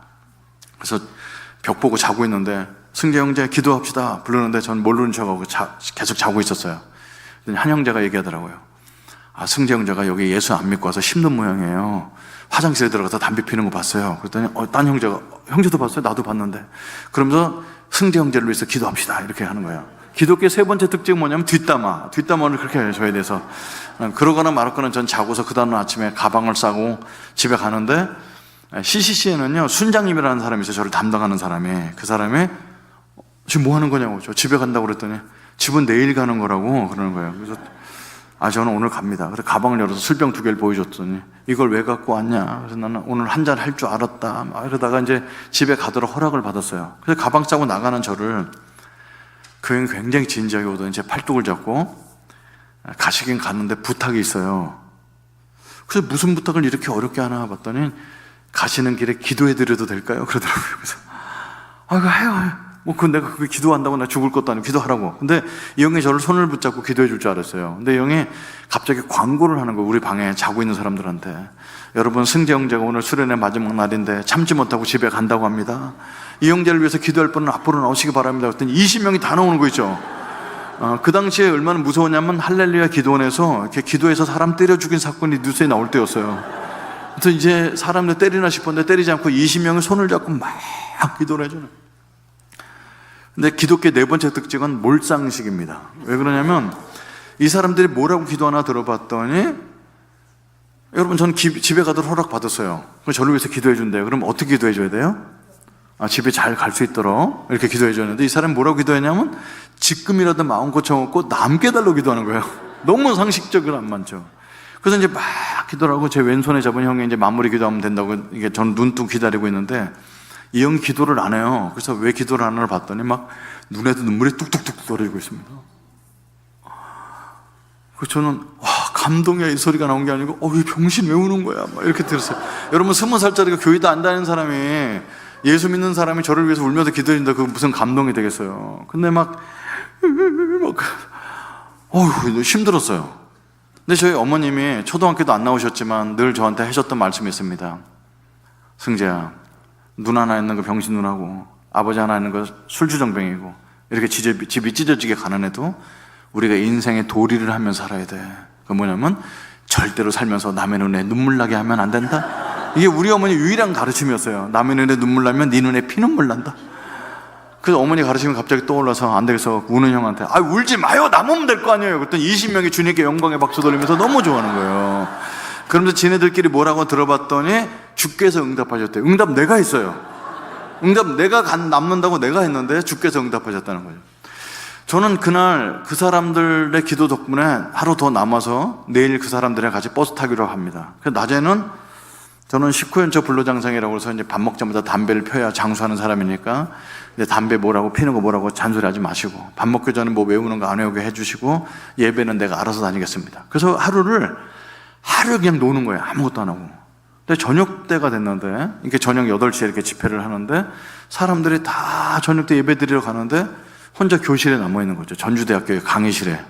그래서 벽 보고 자고 있는데 승재 형제 기도합시다 부르는데 저는 모르는 척하고 계속 자고 있었어요. 한 형제가 얘기하더라고요. 승재 형제가 여기 예수 안 믿고 와서 힘든 모양이에요. 화장실에 들어가서 담배 피는 거 봤어요. 그랬더니 딴 형제가 형제도 봤어요? 나도 봤는데. 그러면서 승재 형제를 위해서 기도합시다 이렇게 하는 거예요. 기독교의 세 번째 특징은 뭐냐면 뒷담화를 그렇게 해요. 저에 대해서. 그러거나 말거나 전 자고서 그 다음날 아침에 가방을 싸고 집에 가는데 CCC에는요 순장님이라는 사람이 있어요. 저를 담당하는 사람이. 그 사람이 지금 뭐 하는 거냐고. 저 집에 간다고 그랬더니 집은 내일 가는 거라고 그러는 거예요. 그래서 저는 오늘 갑니다. 그래서 가방을 열어서 술병 2개를 보여줬더니 이걸 왜 갖고 왔냐. 그래서 나는 오늘 한 잔 할 줄 알았다. 이러다가 이제 집에 가도록 허락을 받았어요. 그래서 가방 싸고 나가는 저를 그 형이 굉장히 진지하게 오더니 제 팔뚝을 잡고 가시긴 갔는데 부탁이 있어요. 그래서 무슨 부탁을 이렇게 어렵게 하나 봤더니 가시는 길에 기도해드려도 될까요? 그러더라고요. 그래서 해요. 내가 그게 기도한다고 나 죽을 것도 아니고 기도하라고. 근데 이 형이 저를 손을 붙잡고 기도해 줄 줄 알았어요. 근데 이 형이 갑자기 광고를 하는 거예요. 우리 방에 자고 있는 사람들한테. 여러분 승재 형제가 오늘 수련회 마지막 날인데 참지 못하고 집에 간다고 합니다. 이 형제를 위해서 기도할 분은 앞으로 나오시기 바랍니다. 그랬더니 20명이 다 나오는 거 있죠. 그 당시에 얼마나 무서웠냐면 할렐루야 기도원에서 이렇게 기도해서 사람 때려 죽인 사건이 뉴스에 나올 때였어요. 그래서 이제 사람들 때리나 싶었는데 때리지 않고 20명이 손을 잡고 막 기도를 해주는. 근데 기독교의 네 번째 특징은 몰상식입니다. 왜 그러냐면 이 사람들이 뭐라고 기도하나 들어봤더니 여러분 전 집에 가도록 허락받았어요. 그래서 저를 위해서 기도해 준대요. 그럼 어떻게 기도해 줘야 돼요? 집에 잘 갈 수 있도록 이렇게 기도해 줬는데 이 사람이 뭐라고 기도했냐면 지금이라도 마음 고쳐먹고 남게 달라고 기도하는 거예요. 너무 상식적으로 안 맞죠. 그래서 이제 막 기도를 하고 제 왼손에 잡은 형이 이제 마무리 기도하면 된다고 이게 저는 눈 뜨고 기다리고 있는데 이 형이 기도를 안 해요. 그래서 왜 기도를 안 하나 봤더니 막 눈에도 눈물이 뚝뚝뚝 떨어지고 있습니다. 그래서 저는 감동이야 이 소리가 나온 게 아니고 이 병신 왜 우는 거야 막 이렇게 들었어요. 여러분 20살짜리가 교회도 안 다니는 사람이 예수 믿는 사람이 저를 위해서 울면서 기도해준다. 그거 무슨 감동이 되겠어요. 근데 힘들었어요. 근데 저희 어머님이 초등학교도 안 나오셨지만 늘 저한테 하셨던 말씀이 있습니다. 승재야, 눈 하나 있는 거 병신 눈하고 아버지 하나 있는 거 술주정뱅이고 이렇게 집이 찢어지게 가난해도 우리가 인생의 도리를 하며 살아야 돼. 그건 뭐냐면 절대로 살면서 남의 눈에 눈물 나게 하면 안 된다. 이게 우리 어머니 유일한 가르침이었어요. 남의 눈에 눈물 나면 네 눈에 피눈물 난다. 그래서 어머니 가르침이 갑자기 떠올라서 안 되겠어 우는 형한테 울지 마요 남으면 될 거 아니에요. 그랬더니 20명이 주님께 영광의 박수 돌리면서 너무 좋아하는 거예요. 그러면서 지네들끼리 뭐라고 들어봤더니 주께서 응답하셨대요. 응답 내가 했어요. 응답 내가 남는다고 내가 했는데 주께서 응답하셨다는 거죠. 저는 그날 그 사람들의 기도 덕분에 하루 더 남아서 내일 그 사람들이랑 같이 버스 타기로 합니다. 그래서 낮에는 저는 19연처 불로장생이라고 해서 이제 밥 먹자마자 담배를 펴야 장수하는 사람이니까 근데 담배 뭐라고 피는 거 뭐라고 잔소리하지 마시고 밥 먹기 전에 뭐 외우는 거 안 외우게 해주시고 예배는 내가 알아서 다니겠습니다. 그래서 하루 그냥 노는 거예요. 아무것도 안 하고. 근데 저녁 때가 됐는데 이렇게 저녁 8시에 이렇게 집회를 하는데 사람들이 다 저녁 때 예배 드리러 가는데 혼자 교실에 남아있는 거죠. 전주대학교의 강의실에.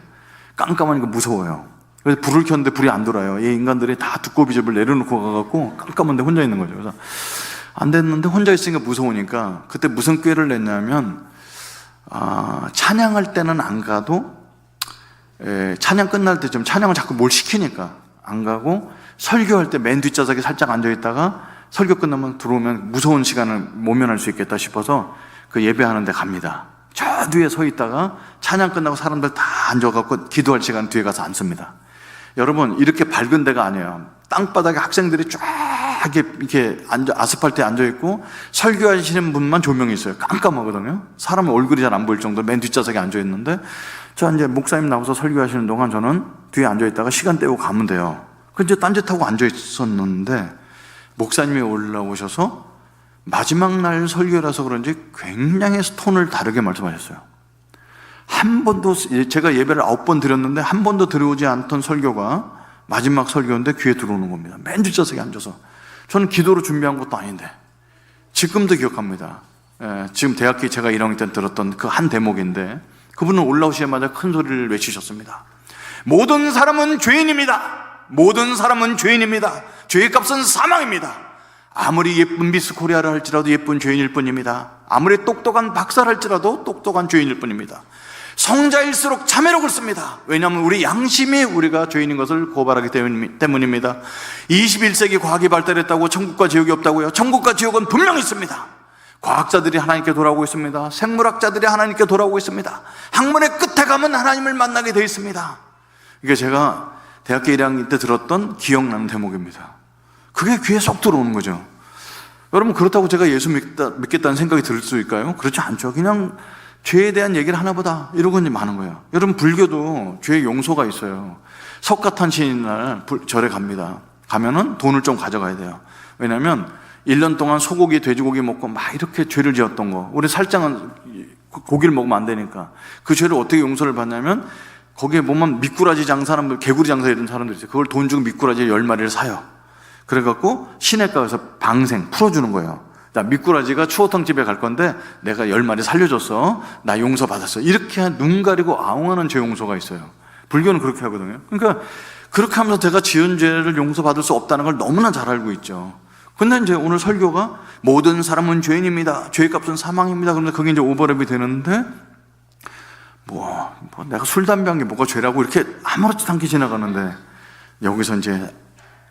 깜깜하니까 무서워요. 그래서 불을 켰는데 불이 안 돌아요. 이 인간들이 다 두꺼비 집을 내려놓고 가갖고 깜깜한데 혼자 있는 거죠. 그래서 안 됐는데 혼자 있으니까 무서우니까 그때 무슨 꾀를 냈냐면 찬양할 때는 안 가도 찬양 끝날 때쯤 찬양을 자꾸 뭘 시키니까 안 가고 설교할 때 맨 뒷좌석에 살짝 앉아있다가 설교 끝나면 들어오면 무서운 시간을 모면할 수 있겠다 싶어서 그 예배하는 데 갑니다. 저 뒤에 서 있다가 찬양 끝나고 사람들 다 앉아갖고 기도할 시간 뒤에 가서 앉습니다. 여러분 이렇게 밝은 데가 아니에요. 땅바닥에 학생들이 쫙 이렇게 아스팔트에 앉아있고 설교하시는 분만 조명이 있어요. 깜깜하거든요. 사람 얼굴이 잘 안 보일 정도로 맨 뒷좌석에 앉아있는데 자 이제 목사님 나와서 설교하시는 동안 저는 뒤에 앉아있다가 시간 때우고 가면 돼요. 그래서 이제 딴짓하고 앉아있었는데 목사님이 올라오셔서 마지막 날 설교라서 그런지 굉장히 톤을 다르게 말씀하셨어요. 한 번도, 제가 예배를 9번 드렸는데 한 번도 들어오지 않던 설교가 마지막 설교인데 귀에 들어오는 겁니다. 맨 뒷좌석에 앉아서. 저는 기도로 준비한 것도 아닌데 지금도 기억합니다. 지금 대학교 제가 1학년 때 들었던 그 한 대목인데, 그분은 올라오시자마자 큰 소리를 외치셨습니다. 모든 사람은 죄인입니다. 모든 사람은 죄인입니다. 죄의 값은 사망입니다. 아무리 예쁜 미스 코리아를 할지라도 예쁜 죄인일 뿐입니다. 아무리 똑똑한 박사를 할지라도 똑똑한 죄인일 뿐입니다. 성자일수록 참회로 긁습니다. 왜냐하면 우리 양심이 우리가 죄인인 것을 고발하기 때문입니다. 21세기 과학이 발달했다고 천국과 지옥이 없다고요? 천국과 지옥은 분명히 있습니다. 과학자들이 하나님께 돌아오고 있습니다. 생물학자들이 하나님께 돌아오고 있습니다. 학문의 끝에 가면 하나님을 만나게 되어 있습니다. 이게 제가 대학교 1학년 때 들었던 기억나는 대목입니다. 그게 귀에 쏙 들어오는 거죠. 여러분, 그렇다고 제가 예수 믿겠다는 생각이 들 수 있을까요? 그렇지 않죠. 그냥 죄에 대한 얘기를 하나보다 이러고 이제 많은 거예요. 여러분, 불교도 죄의 용서가 있어요. 석가탄신일 절에 갑니다. 가면은 돈을 좀 가져가야 돼요. 왜냐하면 1년 동안 소고기, 돼지고기 먹고 막 이렇게 죄를 지었던 거, 우리 살짝은 고기를 먹으면 안 되니까 그 죄를 어떻게 용서를 받냐면, 거기에 보면 미꾸라지 장사하는 분, 개구리 장사 이런 사람들 있어요. 그걸 돈 주고 미꾸라지 10마리를 사요. 그래갖고 시내가 가서 방생 풀어주는 거예요. 나 미꾸라지가 추어탕집에 갈 건데 내가 10마리 살려줬어. 나 용서받았어. 이렇게 눈 가리고 아웅하는 죄 용서가 있어요. 불교는 그렇게 하거든요. 그러니까 그렇게 하면서 제가 지은 죄를 용서받을 수 없다는 걸 너무나 잘 알고 있죠. 근데 이제 오늘 설교가 모든 사람은 죄인입니다. 죄의 값은 사망입니다. 그런데 그게 이제 오버랩이 되는데, 내가 술, 담배 한 게 뭐가 죄라고 이렇게 아무렇지도 않게 지나가는데, 여기서 이제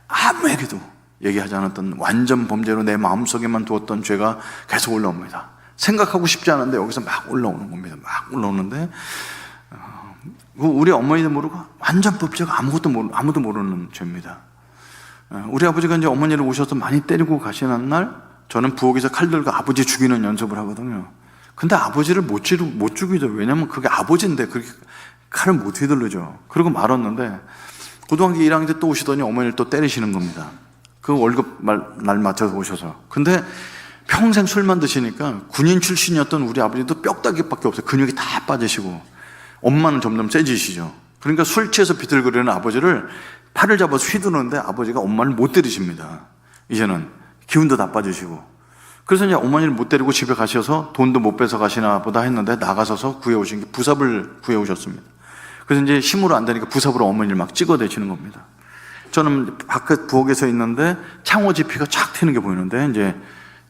아무 얘기도 얘기하지 않았던 완전 범죄로 내 마음속에만 두었던 죄가 계속 올라옵니다. 생각하고 싶지 않은데 여기서 막 올라오는 겁니다. 막 올라오는데, 우리 어머니도 모르고 완전 법제가 아무도 모르는 죄입니다. 우리 아버지가 이제 어머니를 오셔서 많이 때리고 가시는 날, 저는 부엌에서 칼 들고 아버지 죽이는 연습을 하거든요. 근데 아버지를 못 죽이죠. 왜냐면 그게 아버지인데 그렇게 칼을 못 휘두르죠. 그러고 말았는데, 고등학교 1학년 때 또 오시더니 어머니를 또 때리시는 겁니다. 그 월급 날 맞춰서 오셔서. 근데 평생 술만 드시니까 군인 출신이었던 우리 아버지도 뼈다귀밖에 없어요. 근육이 다 빠지시고, 엄마는 점점 세지시죠. 그러니까 술 취해서 비틀거리는 아버지를 팔을 잡아서 휘두르는데 아버지가 엄마를 못 때리십니다. 이제는 기운도 다 빠지시고. 그래서 이제 어머니를 못 때리고 집에 가셔서 돈도 못 뺏어 가시나 보다 했는데, 나가서서 구해오신 게 부삽을 구해오셨습니다. 그래서 이제 힘으로 안 되니까 부삽으로 어머니를 막 찍어대시는 겁니다. 저는 바깥 부엌에서 있는데 창호지 피가 쫙 튀는 게 보이는데,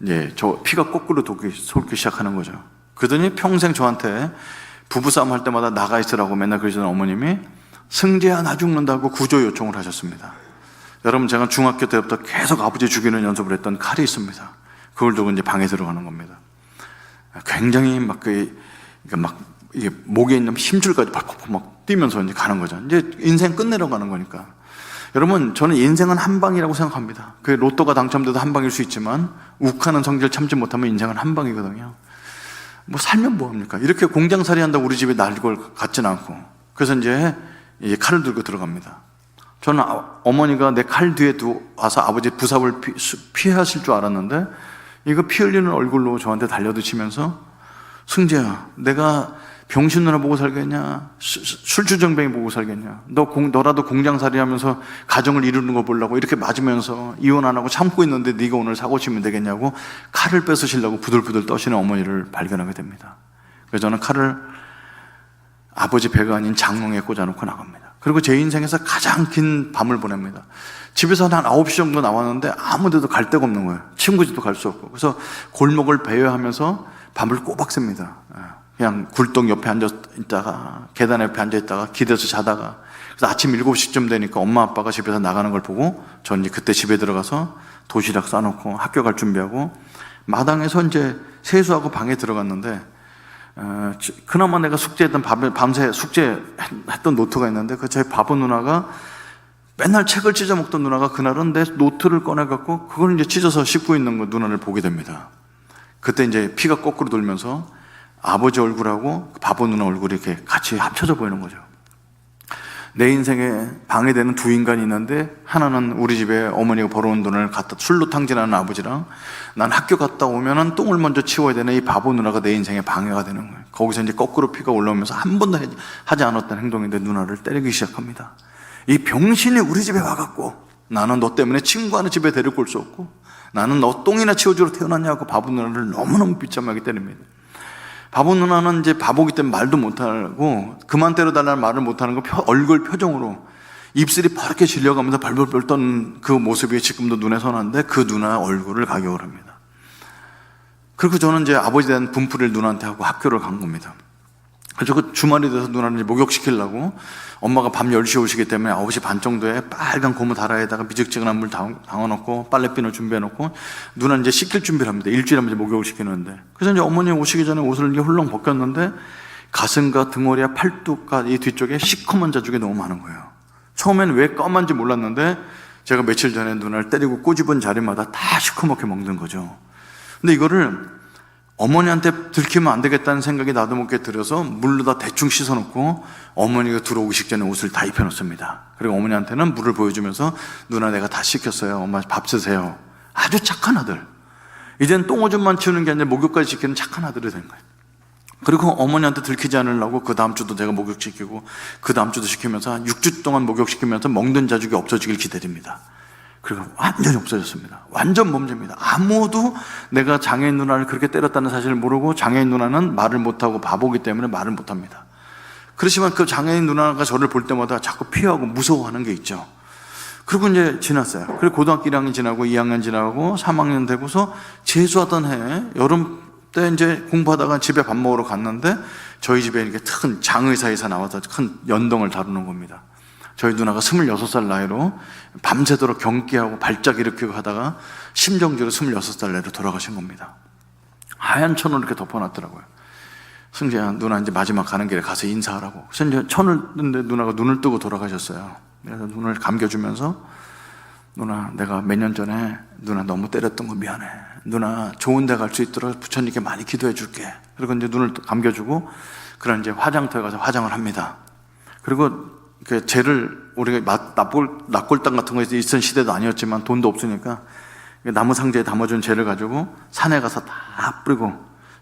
이제 저 피가 거꾸로 솟기 시작하는 거죠. 그러더니 평생 저한테 부부싸움 할 때마다 나가 있으라고 맨날 그러시던 어머님이 승재야 나 죽는다고 구조 요청을 하셨습니다. 여러분, 제가 중학교 때부터 계속 아버지 죽이는 연습을 했던 칼이 있습니다. 그걸 두고 이제 방에 들어가는 겁니다. 굉장히 이게 목에 있는 힘줄까지 막 뛰면서 이제 가는 거죠. 이제 인생 끝내러 가는 거니까. 여러분, 저는 인생은 한 방이라고 생각합니다. 그 로또가 당첨돼도 한 방일 수 있지만, 욱하는 성질 참지 못하면 인생은 한 방이거든요. 살면 뭐합니까? 이렇게 공장살이 한다고 우리 집에 날 걸 같지는 않고. 그래서 이제 칼을 들고 들어갑니다. 저는 어머니가 내 칼 뒤에 와서 아버지 부삽을 피하실 줄 알았는데, 이거 피 흘리는 얼굴로 저한테 달려드시면서, 승재야, 내가 병신 누나 보고 살겠냐? 술주정뱅이 보고 살겠냐? 너라도 공장살이 하면서 가정을 이루는 거 보려고 이렇게 맞으면서 이혼 안 하고 참고 있는데 네가 오늘 사고 치면 되겠냐고 칼을 뺏으시려고 부들부들 떠시는 어머니를 발견하게 됩니다. 그래서 저는 칼을 아버지 배가 아닌 장롱에 꽂아놓고 나갑니다. 그리고 제 인생에서 가장 긴 밤을 보냅니다. 집에서 한 9시 정도 나왔는데 아무 데도 갈 데가 없는 거예요. 친구 집도 갈 수 없고. 그래서 골목을 배회하면서 밤을 꼬박 샙니다. 그냥 굴떡 옆에 앉아 있다가, 계단 옆에 앉아 있다가, 기대서 자다가. 그래서 아침 7시쯤 되니까 엄마 아빠가 집에서 나가는 걸 보고, 전 이제 그때 집에 들어가서 도시락 싸놓고 학교 갈 준비하고, 마당에서 이제 세수하고 방에 들어갔는데, 그나마 내가 숙제했던 밤새 숙제했던 노트가 있는데, 그 제 바보 누나가, 맨날 책을 찢어 먹던 누나가 그날은 내 노트를 꺼내갖고 그걸 이제 찢어서 씹고 있는 거 누나를 보게 됩니다. 그때 이제 피가 거꾸로 돌면서 아버지 얼굴하고 바보 누나 얼굴이 이렇게 같이 합쳐져 보이는 거죠. 내 인생에 방해되는 두 인간이 있는데, 하나는 우리 집에 어머니가 벌어온 돈을 갖다 술로 탕진하는 아버지랑, 난 학교 갔다 오면은 똥을 먼저 치워야 되는 이 바보 누나가 내 인생에 방해가 되는 거예요. 거기서 이제 거꾸로 피가 올라오면서 한 번도 하지 않았던 행동인데 누나를 때리기 시작합니다. 이 병신이 우리 집에 와갖고 나는 너 때문에 친구 하나 집에 데리고 올 수 없고, 나는 너 똥이나 치워주러 태어났냐고 바보 누나를 너무너무 비참하게 때립니다. 바보 누나는 이제 바보기 때문에 말도 못하고, 그만 때려달라는 말을 못하는 거 얼굴 표정으로 입술이 파랗게 질려가면서 벌벌벌 떠는 그 모습이 지금도 눈에 선한데, 그 누나 얼굴을 가격을 합니다. 그리고 저는 이제 아버지에 대한 분풀이를 누나한테 하고 학교를 간 겁니다. 그래서 그 주말이 돼서 누나를 목욕시키려고, 엄마가 밤 10시에 오시기 때문에 9시 반 정도에 빨간 고무 다라에다가 미적지근한 물 담아놓고 빨래비누 준비해놓고 누나는 이제 씻길 준비를 합니다. 일주일에 한 번 목욕을 시키는데, 그래서 이제 어머니 오시기 전에 옷을 이렇게 훌렁 벗겼는데 가슴과 등허리와 팔뚝과 이 뒤쪽에 시커먼 자죽이 너무 많은 거예요. 처음에는 왜 검은지 몰랐는데, 제가 며칠 전에 누나를 때리고 꼬집은 자리마다 다 시커멓게 먹는 거죠. 근데 이거를 어머니한테 들키면 안 되겠다는 생각이 나도 모르게 들어서 물로 다 대충 씻어놓고 어머니가 들어오기 직전에 옷을 다 입혀놓습니다. 그리고 어머니한테는 물을 보여주면서, 누나 내가 다 씻겼어요. 엄마 밥 드세요. 아주 착한 아들. 이젠 똥오줌만 치우는 게 아니라 목욕까지 시키는 착한 아들이 된 거예요. 그리고 어머니한테 들키지 않으려고 그 다음 주도 제가 목욕시키고 그 다음 주도 시키면서 한 6주 동안 목욕시키면서 먹는 자죽이 없어지길 기다립니다. 그리고 완전히 없어졌습니다. 완전 범죄입니다. 아무도 내가 장애인 누나를 그렇게 때렸다는 사실을 모르고, 장애인 누나는 말을 못하고 바보기 때문에 말을 못합니다. 그렇지만 그 장애인 누나가 저를 볼 때마다 자꾸 피하고 무서워하는 게 있죠. 그리고 이제 지났어요. 그리고 고등학교 1학년 지나고 2학년 지나고 3학년 되고서 재수하던 해에 여름 때 이제 공부하다가 집에 밥 먹으러 갔는데, 저희 집에 이렇게 큰 장의사에서 나와서 큰 연동을 다루는 겁니다. 저희 누나가 26살 나이로 밤새도록 경기하고 발작 일으키고 하다가 심정지로 26살 나이로 돌아가신 겁니다. 하얀 천을 이렇게 덮어놨더라고요. 승재야, 누나 이제 마지막 가는 길에 가서 인사하라고. 그래서 이제 천을 떴는데 누나가 눈을 뜨고 돌아가셨어요. 그래서 눈을 감겨주면서, 누나 내가 몇 년 전에 누나 너무 때렸던 거 미안해. 누나 좋은 데 갈 수 있도록 부처님께 많이 기도해 줄게. 그리고 이제 눈을 감겨주고, 그런 이제 화장터에 가서 화장을 합니다. 그리고 그 쟤를, 우리가 납골당 같은 거 있던 시대도 아니었지만 돈도 없으니까 나무 상자에 담아준 쟤를 가지고 산에 가서 다 뿌리고,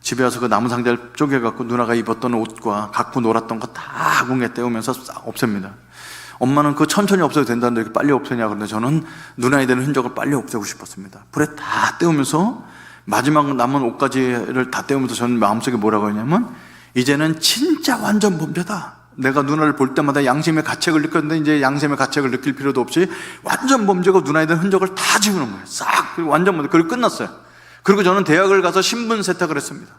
집에 와서 그 나무 상자를 쪼개갖고 누나가 입었던 옷과 갖고 놀았던 거 다 공에 떼우면서 싹 없앱니다. 엄마는 그거 천천히 없애도 된다는데 이렇게 빨리 없애냐 그러는데, 저는 누나에 대한 흔적을 빨리 없애고 싶었습니다. 불에 다 떼우면서 마지막 남은 옷까지를 다 떼우면서 저는 마음속에 뭐라고 했냐면, 이제는 진짜 완전 범죄다. 내가 누나를 볼 때마다 양심의 가책을 느꼈는데, 이제 양심의 가책을 느낄 필요도 없이 완전 범죄고 누나에 대한 흔적을 다 지우는 거예요. 싹. 그리고 완전 범죄. 그리고 끝났어요. 그리고 저는 대학을 가서 신분 세탁을 했습니다.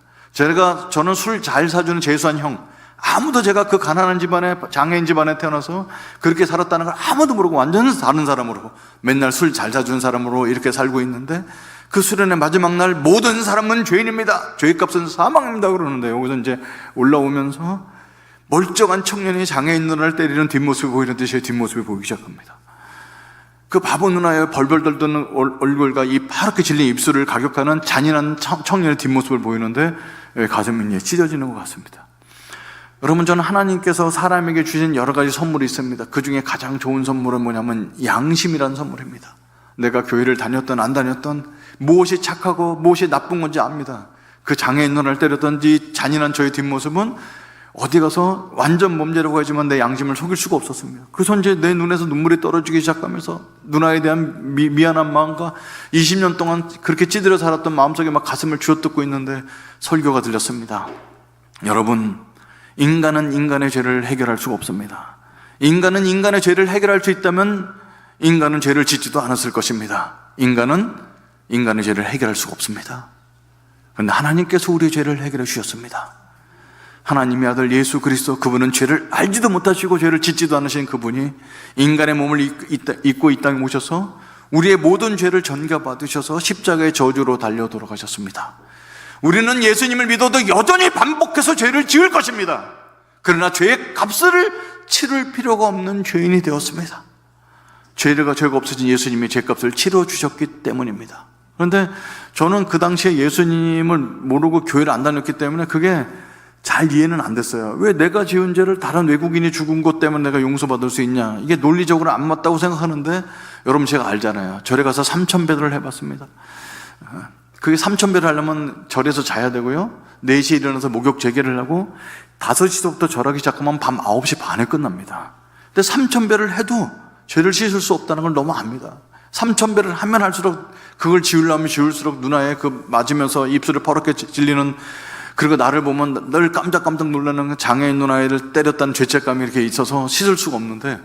저는 술 잘 사주는 재수한 형, 아무도 제가 그 가난한 집안에, 장애인 집안에 태어나서 그렇게 살았다는 걸 아무도 모르고 완전 다른 사람으로, 맨날 술 잘 사주는 사람으로 이렇게 살고 있는데, 그 수련의 마지막 날 모든 사람은 죄인입니다. 죄값은 사망입니다. 그러는데, 여기서 이제 올라오면서 멀쩡한 청년이 장애인 누나를 때리는 뒷모습이 보이는데, 제 뒷모습이 보이기 시작합니다. 그 바보 누나의 벌벌 떨던 얼굴과 이 파랗게 질린 입술을 가격하는 잔인한 청년의 뒷모습을 보이는데, 가슴이 찢어지는 것 같습니다. 여러분, 저는 하나님께서 사람에게 주신 여러 가지 선물이 있습니다. 그 중에 가장 좋은 선물은 뭐냐면 양심이라는 선물입니다. 내가 교회를 다녔던 안 다녔던, 무엇이 착하고 무엇이 나쁜 건지 압니다. 그 장애인 누나를 때렸던 이 잔인한 저의 뒷모습은 어디 가서 완전 범죄라고 하지만 내 양심을 속일 수가 없었습니다. 그래서 이제 내 눈에서 눈물이 떨어지기 시작하면서 누나에 대한 미안한 마음과 20년 동안 그렇게 찌들어 살았던 마음속에 막 가슴을 쥐어뜯고 있는데, 설교가 들렸습니다. 여러분, 인간은 인간의 죄를 해결할 수가 없습니다. 인간은 인간의 죄를 해결할 수 있다면 인간은 죄를 짓지도 않았을 것입니다. 인간은 인간의 죄를 해결할 수가 없습니다. 그런데 하나님께서 우리의 죄를 해결해 주셨습니다. 하나님의 아들 예수 그리스도, 그분은 죄를 알지도 못하시고 죄를 짓지도 않으신 그분이 인간의 몸을 입고 이 땅에 오셔서 우리의 모든 죄를 전가받으셔서 십자가의 저주로 달려 돌아가셨습니다. 우리는 예수님을 믿어도 여전히 반복해서 죄를 지을 것입니다. 그러나 죄의 값을 치를 필요가 없는 죄인이 되었습니다. 죄가 없어진 예수님이 죄값을 치러주셨기 때문입니다. 그런데 저는 그 당시에 예수님을 모르고 교회를 안 다녔기 때문에 그게 잘 이해는 안 됐어요. 왜 내가 지은 죄를 다른 외국인이 죽은 것 때문에 내가 용서받을 수 있냐? 이게 논리적으로 안 맞다고 생각하는데, 여러분 제가 알잖아요. 절에 가서 3,000배를 해봤습니다. 그게 3,000배를 하려면 절에서 자야 되고요, 4시에 일어나서 목욕 재개를 하고 5시부터 절하기 시작하면 밤 9시 반에 끝납니다. 근데 3,000배를 해도 죄를 씻을 수 없다는 걸 너무 압니다. 3,000배를 하면 할수록, 그걸 지우려면 지울수록 누나의 그 맞으면서 입술을 퍼렇게 찔리는, 그리고 나를 보면 늘 깜짝깜짝 놀라는 장애인 누나를 때렸다는 죄책감이 이렇게 있어서 씻을 수가 없는데,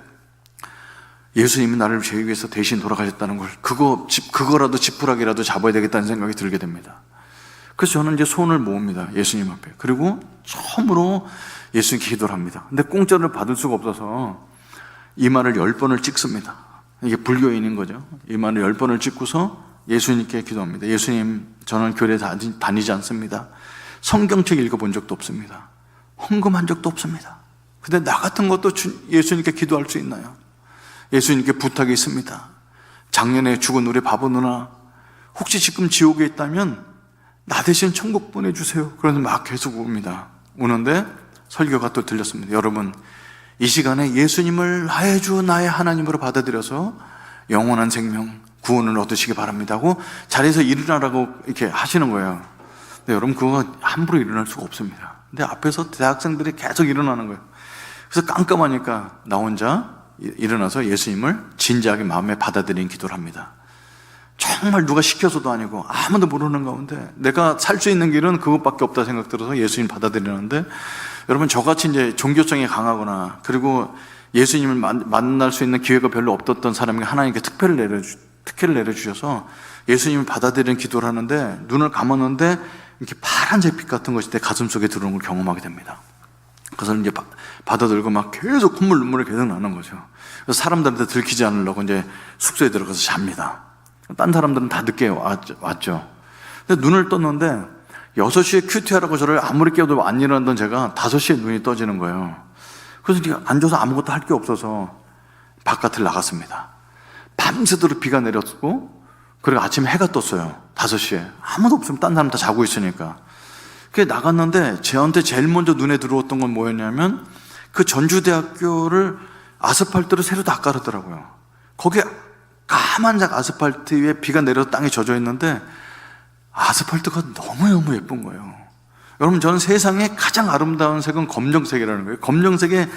예수님이 나를 죄 위해서 대신 돌아가셨다는 걸, 그거라도 지푸라기라도 잡아야 되겠다는 생각이 들게 됩니다. 그래서 저는 이제 손을 모읍니다, 예수님 앞에. 그리고 처음으로 예수님께 기도를 합니다. 근데 공짜를 받을 수가 없어서 이마를 10번을 찍습니다. 이게 불교인인 거죠. 이마를 10번을 찍고서 예수님께 기도합니다. 예수님, 저는 교회 다니지 않습니다. 성경책 읽어본 적도 없습니다. 헌금한 적도 없습니다. 근데 나 같은 것도 예수님께 기도할 수 있나요? 예수님께 부탁이 있습니다. 작년에 죽은 우리 바보 누나, 혹시 지금 지옥에 있다면 나 대신 천국 보내주세요. 그래서 막 계속 웁니다. 우는데 설교가 또 들렸습니다. 여러분, 이 시간에 예수님을 나의 주 나의 하나님으로 받아들여서 영원한 생명, 구원을 얻으시기 바랍니다 하고 자리에서 일어나라고 이렇게 하시는 거예요. 근데 여러분, 그거 함부로 일어날 수가 없습니다. 근데 앞에서 대학생들이 계속 일어나는 거예요. 그래서 깜깜하니까 나 혼자 일어나서 예수님을 진지하게 마음에 받아들이는 기도를 합니다. 정말 누가 시켜서도 아니고 아무도 모르는 가운데 내가 살 수 있는 길은 그것밖에 없다 생각 들어서 예수님 받아들이는데, 여러분, 저같이 이제 종교성이 강하거나 그리고 예수님을 만날 수 있는 기회가 별로 없었던 사람에게 하나님께 특혜를 내려주셔서 예수님을 받아들이는 기도를 하는데, 눈을 감았는데 이렇게 파란색 빛 같은 것이 내 가슴 속에 들어오는 걸 경험하게 됩니다. 그래서 이제 받아들고 막 계속 눈물이 계속 나는 거죠. 그래서 사람들한테 들키지 않으려고 이제 숙소에 들어가서 잡니다. 딴 사람들은 다 늦게 왔죠. 근데 눈을 떴는데 6시에 큐티하라고 저를 아무리 깨워도 안 일어나던 제가 5시에 눈이 떠지는 거예요. 그래서 이제 앉아서 아무것도 할 게 없어서 바깥을 나갔습니다. 밤새도록 비가 내렸고, 그리고 아침에 해가 떴어요. 5시에. 아무도 없으면 딴 사람 다 자고 있으니까. 그게 나갔는데 저한테 제일 먼저 눈에 들어왔던 건 뭐였냐면, 그 전주대학교를 아스팔트를 새로 다 깔았더라고요. 거기에 까만색 아스팔트 위에 비가 내려서 땅에 젖어 있는데 아스팔트가 너무너무 예쁜 거예요. 여러분, 저는 세상에 가장 아름다운 색은 검정색이라는 거예요. 검정색에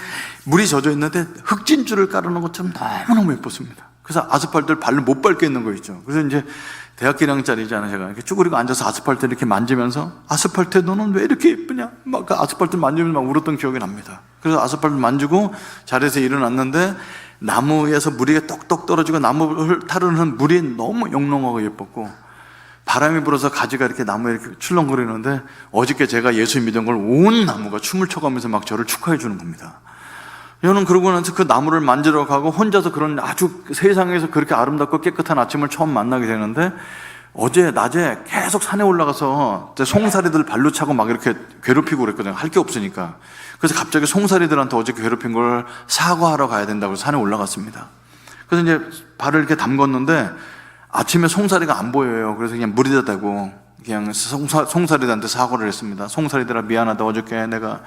물이 젖어 있는데 흑진줄을 깔아놓은 것처럼 너무너무 예뻤습니다. 그래서 아스팔트를 발로 못 밟게 있는 거 있죠. 그래서 이제 대학교 1학년짜리잖아요. 제가 이렇게 쭈그리고 앉아서 아스팔트 이렇게 만지면서, 아스팔트에 너는 왜 이렇게 예쁘냐? 막 그 아스팔트 만지면서 막 울었던 기억이 납니다. 그래서 아스팔트 만지고 자리에서 일어났는데 나무에서 물이 똑똑 떨어지고 나무를 타르는 물이 너무 영롱하고 예뻤고, 바람이 불어서 가지가 이렇게 나무에 이렇게 출렁거리는데, 어저께 제가 예수 믿은 걸 온 나무가 춤을 춰가면서 막 저를 축하해 주는 겁니다. 저는 그러고 나서 그 나무를 만지러 가고 혼자서 그런 아주 세상에서 그렇게 아름답고 깨끗한 아침을 처음 만나게 되는데, 어제 낮에 계속 산에 올라가서 송사리들 발로 차고 막 이렇게 괴롭히고 그랬거든요. 할 게 없으니까. 그래서 갑자기 송사리들한테 어제 괴롭힌 걸 사과하러 가야 된다고 산에 올라갔습니다. 그래서 이제 발을 이렇게 담궜는데 아침에 송사리가 안 보여요. 그래서 그냥 물에다 대고 그냥 송사리들한테 사과를 했습니다. 송사리들아, 미안하다. 어저께 내가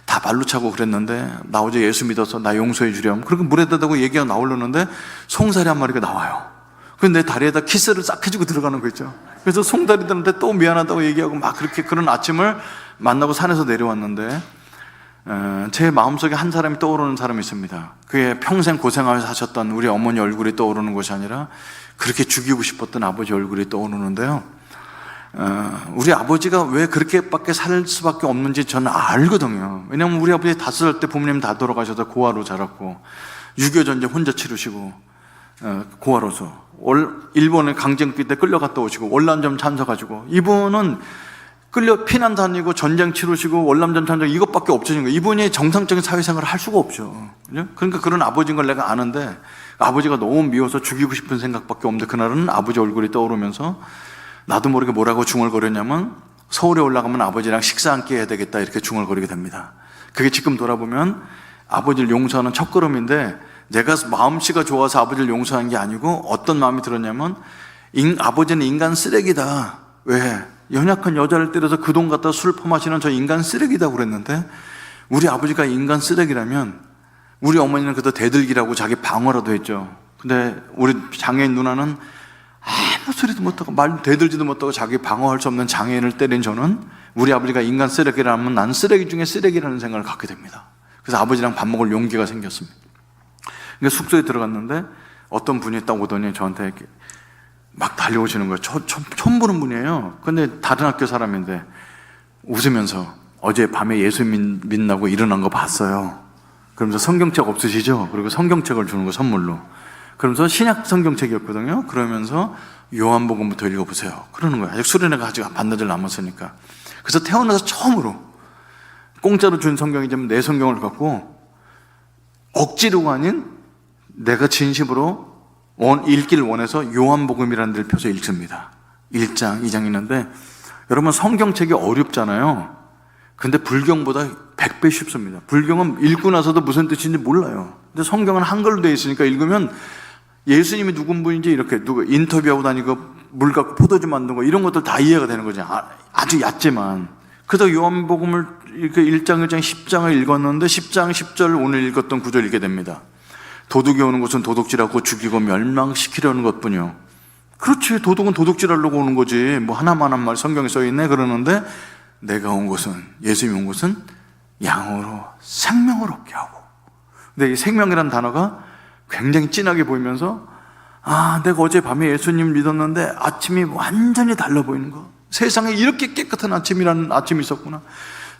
다 발로 차고 그랬는데 나 어제 예수 믿어서 나 용서해 주렴. 그리고 물에다 대고 얘기가 나오려는데 송사리 한 마리가 나와요. 그래서 내 다리에다 키스를 싹 해주고 들어가는 거 있죠. 그래서 송사리들한테 또 미안하다고 얘기하고 막 그렇게, 그런 아침을 만나고 산에서 내려왔는데, 제 마음속에 한 사람이 떠오르는 사람이 있습니다. 그게 평생 고생하면서 하셨던 우리 어머니 얼굴이 떠오르는 것이 아니라 그렇게 죽이고 싶었던 아버지 얼굴이 떠오르는데요. 우리 아버지가 왜 그렇게밖에 살 수밖에 없는지 저는 알거든요. 왜냐하면 우리 아버지 5살 때 부모님 다 돌아가셔서 고아로 자랐고, 6.25 전쟁 혼자 치르시고, 고아로서 일본에 강점기 때 끌려갔다 오시고, 월남전 참석하시고, 이분은 끌려 피난 다니고 전쟁 치르시고 월남전 참석, 이것밖에 없으신 거예요. 이분이 정상적인 사회생활을 할 수가 없죠. 그러니까 그런 아버지인 걸 내가 아는데, 아버지가 너무 미워서 죽이고 싶은 생각밖에 없는데, 그날은 아버지 얼굴이 떠오르면서 나도 모르게 뭐라고 중얼거렸냐면, 서울에 올라가면 아버지랑 식사 한 끼 해야 되겠다, 이렇게 중얼거리게 됩니다. 그게 지금 돌아보면 아버지를 용서하는 첫걸음인데, 내가 마음씨가 좋아서 아버지를 용서한 게 아니고 어떤 마음이 들었냐면, 아버지는 인간 쓰레기다. 왜? 연약한 여자를 때려서 그 돈 갖다 술 퍼마시는 저 인간 쓰레기다 그랬는데, 우리 아버지가 인간 쓰레기라면 우리 어머니는 그때 대들기라고 자기 방어라도 했죠. 근데 우리 장애인 누나는 아무 소리도 못하고 말 대들지도 못하고 자기 방어할 수 없는 장애인을 때린 저는 우리 아버지가 인간 쓰레기라면 난 쓰레기 중에 쓰레기라는 생각을 갖게 됩니다. 그래서 아버지랑 밥 먹을 용기가 생겼습니다. 그러니까 숙소에 들어갔는데 어떤 분이 딱 오더니 저한테 이렇게 막 달려오시는 거예요. 처음 보는 분이에요. 근데 다른 학교 사람인데 웃으면서 어제 밤에 예수 믿나고 일어난 거 봤어요. 그러면서 성경책 없으시죠? 그리고 성경책을 주는 거 선물로. 그러면서 신약 성경책이었거든요. 그러면서 요한복음부터 읽어보세요. 그러는 거예요. 아직 수련회가 아직 반나절 남았으니까. 그래서 태어나서 처음으로 공짜로 준 성경이지만 내 성경을 갖고 억지로가 아닌 내가 진심으로 읽기를 원해서 요한복음이라는 데를 펴서 읽습니다. 1장, 2장 있는데 여러분 성경책이 어렵잖아요. 근데 불경보다 100배 쉽습니다. 불경은 읽고 나서도 무슨 뜻인지 몰라요. 근데 성경은 한글로 되어 있으니까 읽으면 예수님이 누군 분인지 이렇게 누구 인터뷰하고 다니고 물 갖고 포도주 만든 거 이런 것들 다 이해가 되는 거죠. 아주 얕지만. 그래서 요한복음을 이렇게 1장, 1장, 10장을 읽었는데 10장, 10절 오늘 읽었던 구절 읽게 됩니다. 도둑이 오는 곳은 도둑질하고 죽이고 멸망시키려는 것뿐이요. 그렇지, 도둑은 도둑질하려고 오는 거지. 뭐 하나만 한 말 성경에 써있네 그러는데 내가 온 곳은, 예수님이 온 곳은 양으로 생명을 얻게 하고. 근데 이 생명이라는 단어가 굉장히 진하게 보이면서 내가 어젯밤에 예수님 믿었는데 아침이 완전히 달라 보이는 거. 세상에 이렇게 깨끗한 아침이라는 아침이 있었구나.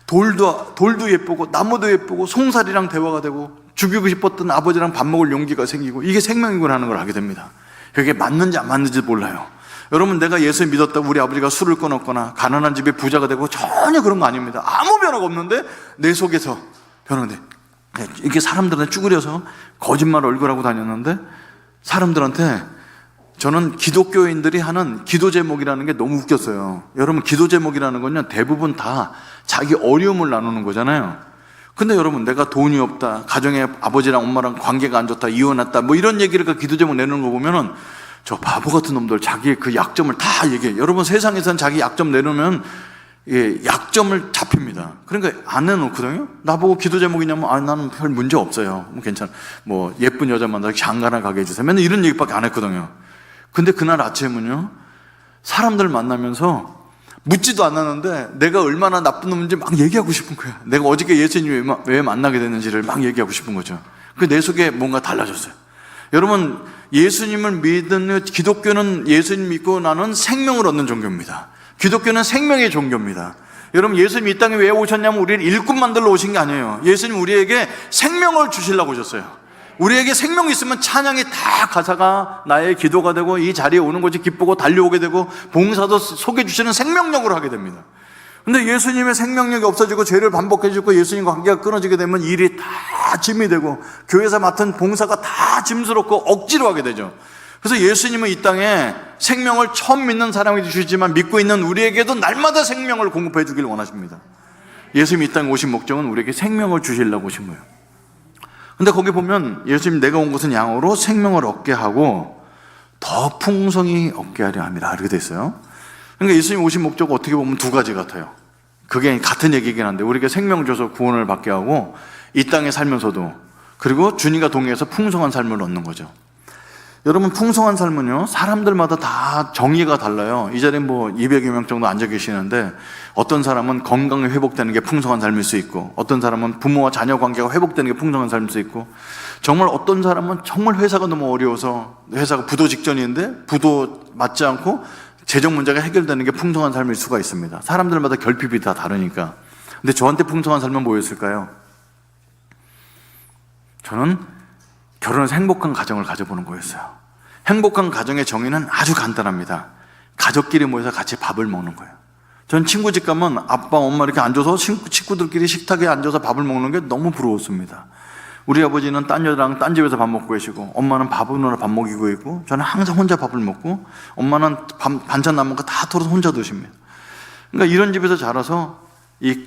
돌도 예쁘고 나무도 예쁘고 송사리랑 대화가 되고 죽이고 싶었던 아버지랑 밥 먹을 용기가 생기고 이게 생명이구나 하는 걸 알게 됩니다. 그게 맞는지 안 맞는지 몰라요. 여러분, 내가 예수 믿었다고 우리 아버지가 술을 끊었거나 가난한 집에 부자가 되고 전혀 그런 거 아닙니다. 아무 변화가 없는데 내 속에서 변화가 돼. 이렇게 사람들한테 쭈그려서 거짓말 얼굴하고 다녔는데 사람들한테 저는 기독교인들이 하는 기도 제목이라는 게 너무 웃겼어요. 여러분, 기도 제목이라는 건요 대부분 다 자기 어려움을 나누는 거잖아요. 근데 여러분, 내가 돈이 없다, 가정에 아버지랑 엄마랑 관계가 안 좋다, 이혼했다, 뭐 이런 얘기를 그 기도 제목 내는 거 보면은 저 바보 같은 놈들 자기의 그 약점을 다 얘기해. 여러분, 세상에서는 자기 약점 내놓으면 약점을 잡힙니다. 그러니까 안 내놓거든요. 나보고 기도 제목이냐면 나는 별 문제 없어요. 뭐 괜찮아. 뭐 예쁜 여자 만나서 장가나 가게 해주세요. 맨날 이런 얘기밖에 안 했거든요. 근데 그날 아침은요 사람들 만나면서 묻지도 않았는데 내가 얼마나 나쁜 놈인지 막 얘기하고 싶은 거야. 내가 어저께 예수님 왜 만나게 됐는지를 막 얘기하고 싶은 거죠. 그 내 속에 뭔가 달라졌어요. 여러분, 예수님을 믿는 기독교는 예수님 믿고 나는 생명을 얻는 종교입니다. 기독교는 생명의 종교입니다. 여러분, 예수님 이 땅에 왜 오셨냐면 우리를 일꾼 만들러 오신 게 아니에요. 예수님 우리에게 생명을 주시려고 오셨어요. 우리에게 생명이 있으면 찬양이 다 가사가 나의 기도가 되고 이 자리에 오는 것이 기쁘고 달려오게 되고 봉사도 속에 주시는 생명력으로 하게 됩니다. 근데 예수님의 생명력이 없어지고 죄를 반복해지고 예수님과 관계가 끊어지게 되면 일이 다 짐이 되고 교회에서 맡은 봉사가 다 짐스럽고 억지로 하게 되죠. 그래서 예수님은 이 땅에 생명을 처음 믿는 사람이 주시지만 믿고 있는 우리에게도 날마다 생명을 공급해 주길 원하십니다. 예수님이 이 땅에 오신 목적은 우리에게 생명을 주시려고 오신 거예요. 근데 거기 보면 예수님 내가 온 곳은 양으로 생명을 얻게 하고 더 풍성히 얻게 하려 합니다. 이렇게 돼 있어요. 그러니까 예수님 오신 목적은 어떻게 보면 두 가지 같아요. 그게 같은 얘기긴 한데 우리에게 생명 줘서 구원을 받게 하고 이 땅에 살면서도 그리고 주님과 동행해서 풍성한 삶을 얻는 거죠. 여러분, 풍성한 삶은요 사람들마다 다 정의가 달라요. 이 자리에 뭐 200여 명 정도 앉아 계시는데 어떤 사람은 건강이 회복되는 게 풍성한 삶일 수 있고 어떤 사람은 부모와 자녀 관계가 회복되는 게 풍성한 삶일 수 있고 정말 어떤 사람은 정말 회사가 너무 어려워서 회사가 부도 직전인데 부도 맞지 않고 재정 문제가 해결되는 게 풍성한 삶일 수가 있습니다. 사람들마다 결핍이 다 다르니까. 근데 저한테 풍성한 삶은 뭐였을까요? 저는 결혼해서 행복한 가정을 가져보는 거였어요. 행복한 가정의 정의는 아주 간단합니다. 가족끼리 모여서 같이 밥을 먹는 거예요. 전 친구 집 가면 아빠, 엄마 이렇게 앉아서 식구들끼리 식탁에 앉아서 밥을 먹는 게 너무 부러웠습니다. 우리 아버지는 딴 여자랑 딴 집에서 밥 먹고 계시고 엄마는 밥으로 밥 먹이고 있고 저는 항상 혼자 밥을 먹고 엄마는 반찬 남은 거 다 털어서 혼자 드십니다. 그러니까 이런 집에서 자라서 이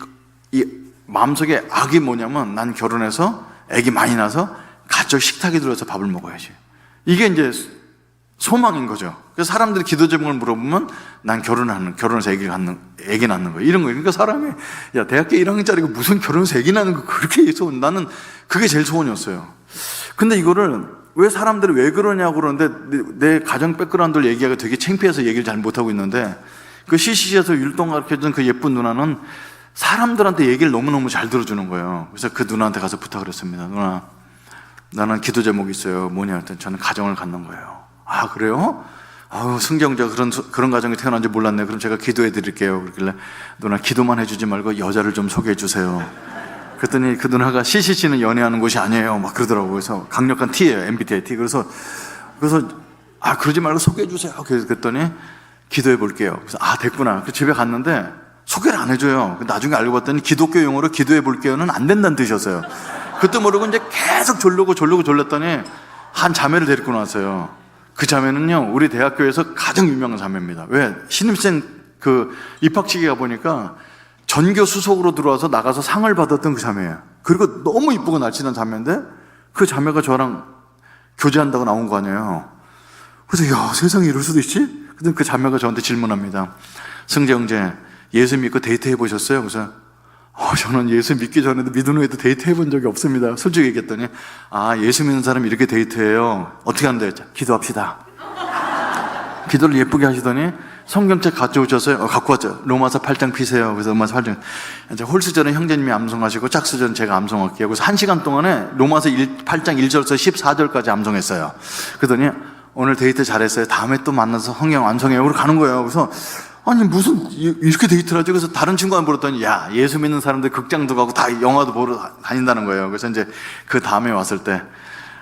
마음속에 악이 뭐냐면 난 결혼해서 애기 많이 낳아서 가족 식탁에 들어서 밥을 먹어야지. 이게 이제 소망인 거죠. 그래서 사람들이 기도 제목을 물어보면 난 결혼해서 애기 낳는 거예요. 이런 거예요. 그러니까 사람이, 야, 대학교 1학년짜리가 무슨 결혼해서 애기 낳는 거 그렇게 소원, 나는 그게 제일 소원이었어요. 근데 이거를 왜 사람들이 왜 그러냐고 그러는데 내 가정 백그라운드를 얘기하기가 되게 창피해서 얘기를 잘 못하고 있는데 그 CCC에서 율동 가르쳐준 그 예쁜 누나는 사람들한테 얘기를 너무너무 잘 들어주는 거예요. 그래서 그 누나한테 가서 부탁을 했습니다. 누나, 나는 기도 제목이 있어요. 뭐냐 했더니 저는 가정을 갖는 거예요. 아, 그래요? 아유, 승경자가 그런 가정이 태어난 줄 몰랐네. 그럼 제가 기도해 드릴게요. 그러길래 누나 기도만 해주지 말고 여자를 좀 소개해 주세요. 그랬더니 그 누나가 CCC는 연애하는 곳이 아니에요. 막 그러더라고요. 그래서 강력한 T예요. MBTI T. 그래서 아, 그러지 말고 소개해 주세요. 그랬더니 기도해 볼게요. 그래서 아, 됐구나. 그 집에 갔는데 소개를 안 해줘요. 나중에 알고 봤더니 기독교 용어로 기도해 볼게요는 안 된다는 뜻이었어요. 그것도 모르고 이제 계속 졸렸더니 한 자매를 데리고 나왔어요. 그 자매는요, 우리 대학교에서 가장 유명한 자매입니다. 왜? 신입생 그 입학식에 가보니까 전교 수석으로 들어와서 나가서 상을 받았던 그 자매예요. 그리고 너무 이쁘고 날씬한 자매인데 그 자매가 저랑 교제한다고 나온 거 아니에요. 그래서 야, 세상에 이럴 수도 있지? 근데 그 자매가 저한테 질문합니다. 승재 형제, 예수 믿고 데이트 해보셨어요? 그래서 저는 예수 믿기 전에도 믿은 후에도 데이트 해본 적이 없습니다. 솔직히 얘기했더니 아, 예수 믿는 사람이 이렇게 데이트해요. 어떻게 하는데요? 기도합시다. 기도를 예쁘게 하시더니 성경책 가져오셨어요? 갖고 왔죠. 로마서 8장 피세요. 그래서 로마서 8장. 이제 홀수전은 형제님이 암송하시고 짝수전은 제가 암송할게요. 그래서 1시간 동안에 로마서 8장 1절에서 14절까지 암송했어요. 그러더니 오늘 데이트 잘했어요. 다음에 또 만나서 성경 암송해요. 그러고 가는 거예요. 그래서 아니 무슨 이렇게 데이트를 하죠? 그래서 다른 친구한테 물었더니 야, 예수 믿는 사람들 극장도 가고 다 영화도 보러 다닌다는 거예요. 그래서 이제 그 다음에 왔을 때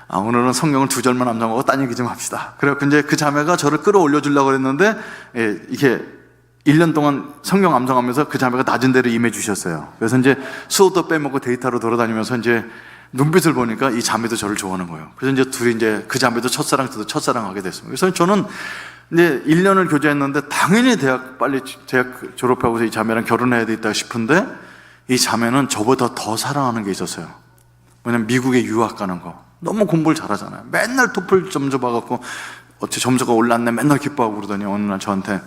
아, 오늘은 성경을 2절만 암송하고 딴 얘기 좀 합시다. 그래갖고 이제 그 자매가 저를 끌어올려 주려고 그랬는데 이게 1년 동안 성경 암송하면서 그 자매가 낮은 데로 임해 주셨어요. 그래서 이제 수업도 빼먹고 데이트하러 돌아다니면서 이제 눈빛을 보니까 이 자매도 저를 좋아하는 거예요. 그래서 이제 둘이 이제 그 자매도 첫사랑, 저도 첫사랑하게 됐습니다. 그래서 저는 이제 1년을 교제했는데 당연히 빨리 대학 졸업하고서 이 자매랑 결혼해야 되겠다 싶은데 이 자매는 저보다 더 사랑하는 게 있었어요. 왜냐면 미국에 유학 가는 거. 너무 공부를 잘하잖아요. 맨날 토플 점수 봐갖고 어째 점수가 올랐네 맨날 기뻐하고 그러더니 어느 날 저한테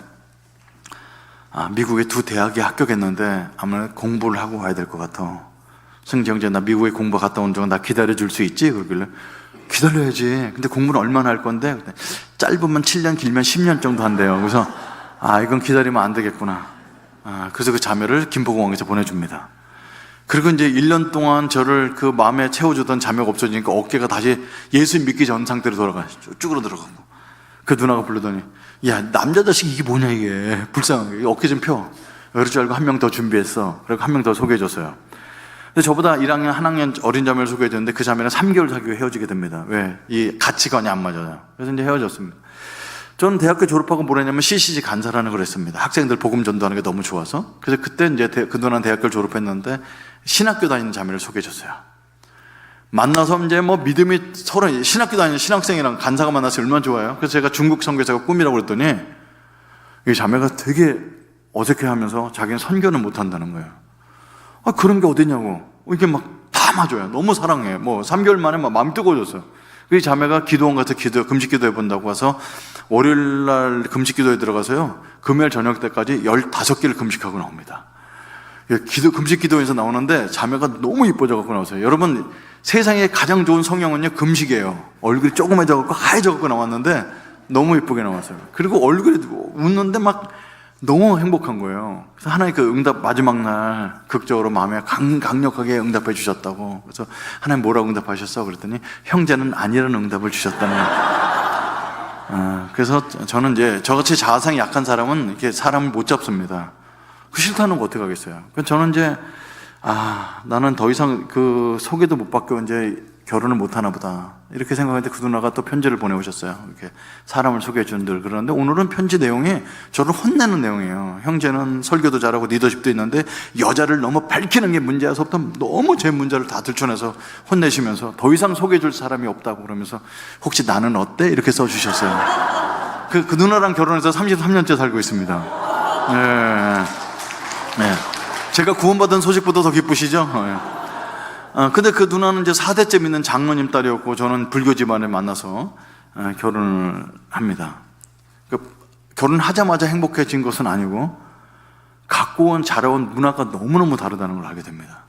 아, 미국에 2 대학에 합격했는데 아무래도 공부를 하고 와야 될 것 같아. 승재 형제, 나 미국에 공부 갔다 온 동안 나 기다려줄 수 있지? 그러길래 기다려야지. 근데 공부는 얼마나 할 건데? 짧으면 7년, 길면 10년 정도 한대요. 그래서 아, 이건 기다리면 안 되겠구나. 아, 그래서 그 자매를 김포공항에서 보내줍니다. 그리고 이제 1년 동안 저를 그 마음에 채워주던 자매가 없어지니까 어깨가 다시 예수 믿기 전 상태로 돌아가시죠. 쭈그러 들어가고. 그 누나가 부르더니 야, 남자 자식 이게 뭐냐 이게. 불쌍하게 어깨 좀 펴. 그럴 줄 알고 한 명 더 준비했어. 그리고 한 명 더 소개해줬어요. 근데 저보다 1학년, 한 학년 어린 자매를 소개해줬는데 그 자매는 3개월 사귀고 헤어지게 됩니다. 왜? 이 가치관이 안 맞아요. 그래서 이제 헤어졌습니다. 저는 대학교 졸업하고 뭘 했냐면 CCC 간사라는 걸 했습니다. 학생들 복음 전도하는 게 너무 좋아서. 그래서 그때 이제 그 누나는 대학교를 졸업했는데 신학교 다니는 자매를 소개해줬어요. 만나서 이제 뭐 믿음이 서로 신학교 다니는 신학생이랑 간사가 만나서 얼마나 좋아요. 그래서 제가 중국 선교사가 꿈이라고 그랬더니 이 자매가 되게 어색해하면서 자기는 선교는 못한다는 거예요. 아, 그런 게 어디냐고. 이게 막 다 맞아요. 너무 사랑해. 뭐 3개월 만에 막 마음이 뜨거워졌어요. 그 자매가 기도원 가서 금식 기도해 본다고 와서 월요일 날 금식 기도에 들어가서요. 금요일 저녁 때까지 15개를 금식하고 나옵니다. 금식 기도에서 나오는데 자매가 너무 이뻐져갖고 나왔어요. 여러분, 세상에 가장 좋은 성형은요, 금식이에요. 얼굴이 조그매져갖고 하얘져갖고 나왔는데 너무 이쁘게 나왔어요. 그리고 얼굴이 웃는데 막 너무 행복한 거예요. 그래서 하나님 그 응답 마지막 날 극적으로 마음에 강력하게 응답해 주셨다고. 그래서 하나님 뭐라고 응답하셨어? 그랬더니 형제는 아니라는 응답을 주셨다는. 그래서 저는 이제 저같이 자아상이 약한 사람은 이렇게 사람을 못 잡습니다. 그 싫다는 거 어떻게 하겠어요? 그래서 저는 이제 나는 더 이상 그 소개도 못 받고 이제 결혼을 못 하나 보다 이렇게 생각했는데 그 누나가 또 편지를 보내오셨어요. 이렇게 사람을 소개해 준들. 그러는데 오늘은 편지 내용이 저를 혼내는 내용이에요. 형제는 설교도 잘하고 리더십도 있는데 여자를 너무 밝히는 게 문제여서부터 너무 제 문제를 다 들춰내서 혼내시면서 더 이상 소개해 줄 사람이 없다고 그러면서 혹시 나는 어때? 이렇게 써주셨어요. 그 누나랑 결혼해서 33년째 살고 있습니다. 네. 제가 구원받은 소식보다 더 기쁘시죠? 근데 그 누나는 이제 4대째 믿는 장로님 딸이었고 저는 불교 집안에 만나서 결혼을 합니다. 결혼하자마자 행복해진 것은 아니고 갖고 온 자라온 문화가 너무너무 다르다는 걸 알게 됩니다.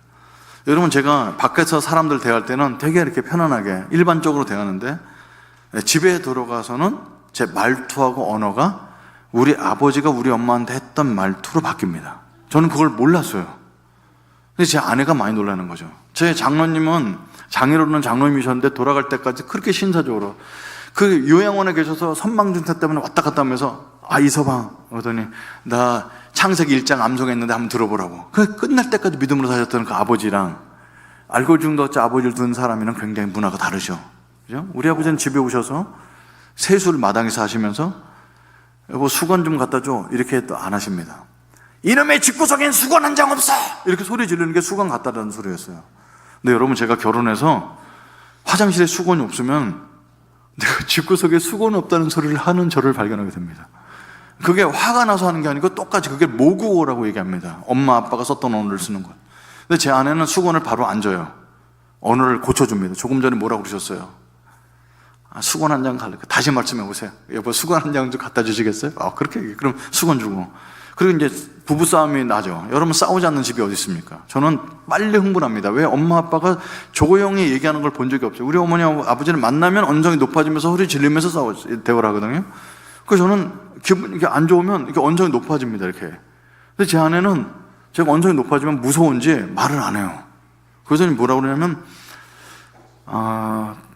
여러분, 제가 밖에서 사람들 대할 때는 되게 이렇게 편안하게 일반적으로 대하는데 집에 들어가서는 제 말투하고 언어가 우리 아버지가 우리 엄마한테 했던 말투로 바뀝니다. 저는 그걸 몰랐어요. 근데 제 아내가 많이 놀라는 거죠. 제 장로님은 장애로는 장로님이셨는데 돌아갈 때까지 그렇게 신사적으로 그 요양원에 계셔서 선망준태 때문에 왔다 갔다 하면서 이서방 그러더니 나 창세기 1장 암송했는데 한번 들어보라고. 그 끝날 때까지 믿음으로 사셨던 그 아버지랑 알고 죽은 어째 아버지를 둔 사람이랑 굉장히 문화가 다르죠. 그죠? 우리 아버지는 집에 오셔서 세수를 마당에서 하시면서 여보 수건 좀 갖다 줘 이렇게 또 안 하십니다. 이놈의 집구석엔 수건 한 장 없어 이렇게 소리 지르는 게 수건 갖다 라는 소리였어요. 근데 여러분, 제가 결혼해서 화장실에 수건이 없으면 내가 집구석에 수건 없다는 소리를 하는 저를 발견하게 됩니다. 그게 화가 나서 하는 게 아니고 똑같이 그게 모국어라고 얘기합니다. 엄마 아빠가 썼던 언어를 쓰는 것. 근데 제 아내는 수건을 바로 안 줘요. 언어를 고쳐줍니다. 조금 전에 뭐라고 그러셨어요? 수건 한 장 갈래. 다시 말씀해 보세요. 여보 수건 한 장 좀 갖다 주시겠어요? 그렇게 얘기해. 그럼 수건 주고. 그리고 이제 부부싸움이 나죠. 여러분, 싸우지 않는 집이 어디 있습니까? 저는 빨리 흥분합니다. 왜? 엄마 아빠가 조용히 얘기하는 걸 본 적이 없어요. 우리 어머니하고 아버지를 만나면 언성이 높아지면서 소리 지르면서 대화를 하거든요. 그래서 저는 기분이 이렇게 안 좋으면 이렇게 언성이 높아집니다. 이렇게. 근데 제 아내는 제가 언성이 높아지면 무서운지 말을 안 해요. 그래서 뭐라고 그러냐면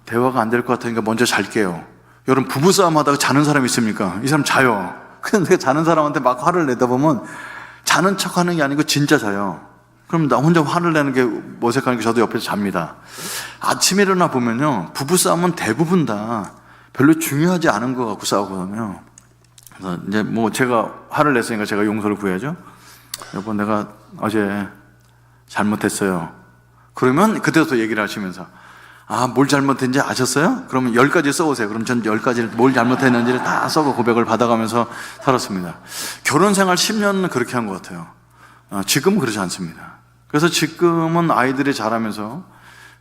대화가 안 될 것 같으니까 먼저 잘게요. 여러분, 부부싸움 하다가 자는 사람이 있습니까? 이 사람 자요. 근데 자는 사람한테 막 화를 내다 보면 자는 척 하는 게 아니고 진짜 자요. 그럼 나 혼자 화를 내는 게 어색하니까 저도 옆에서 잡니다. 아침에 일어나 보면요, 부부싸움은 대부분 다 별로 중요하지 않은 것 같고 싸우거든요. 그래서 이제 뭐 제가 화를 냈으니까 제가 용서를 구해야죠. 여보, 내가 어제 잘못했어요. 그러면 그때부터 얘기를 하시면서 뭘 잘못했는지 아셨어요? 그러면 10가지 써오세요. 그럼 전 10가지를 뭘 잘못했는지를 다 써고 고백을 받아가면서 살았습니다. 결혼 생활 10년은 그렇게 한 것 같아요. 지금은 그렇지 않습니다. 그래서 지금은 아이들이 자라면서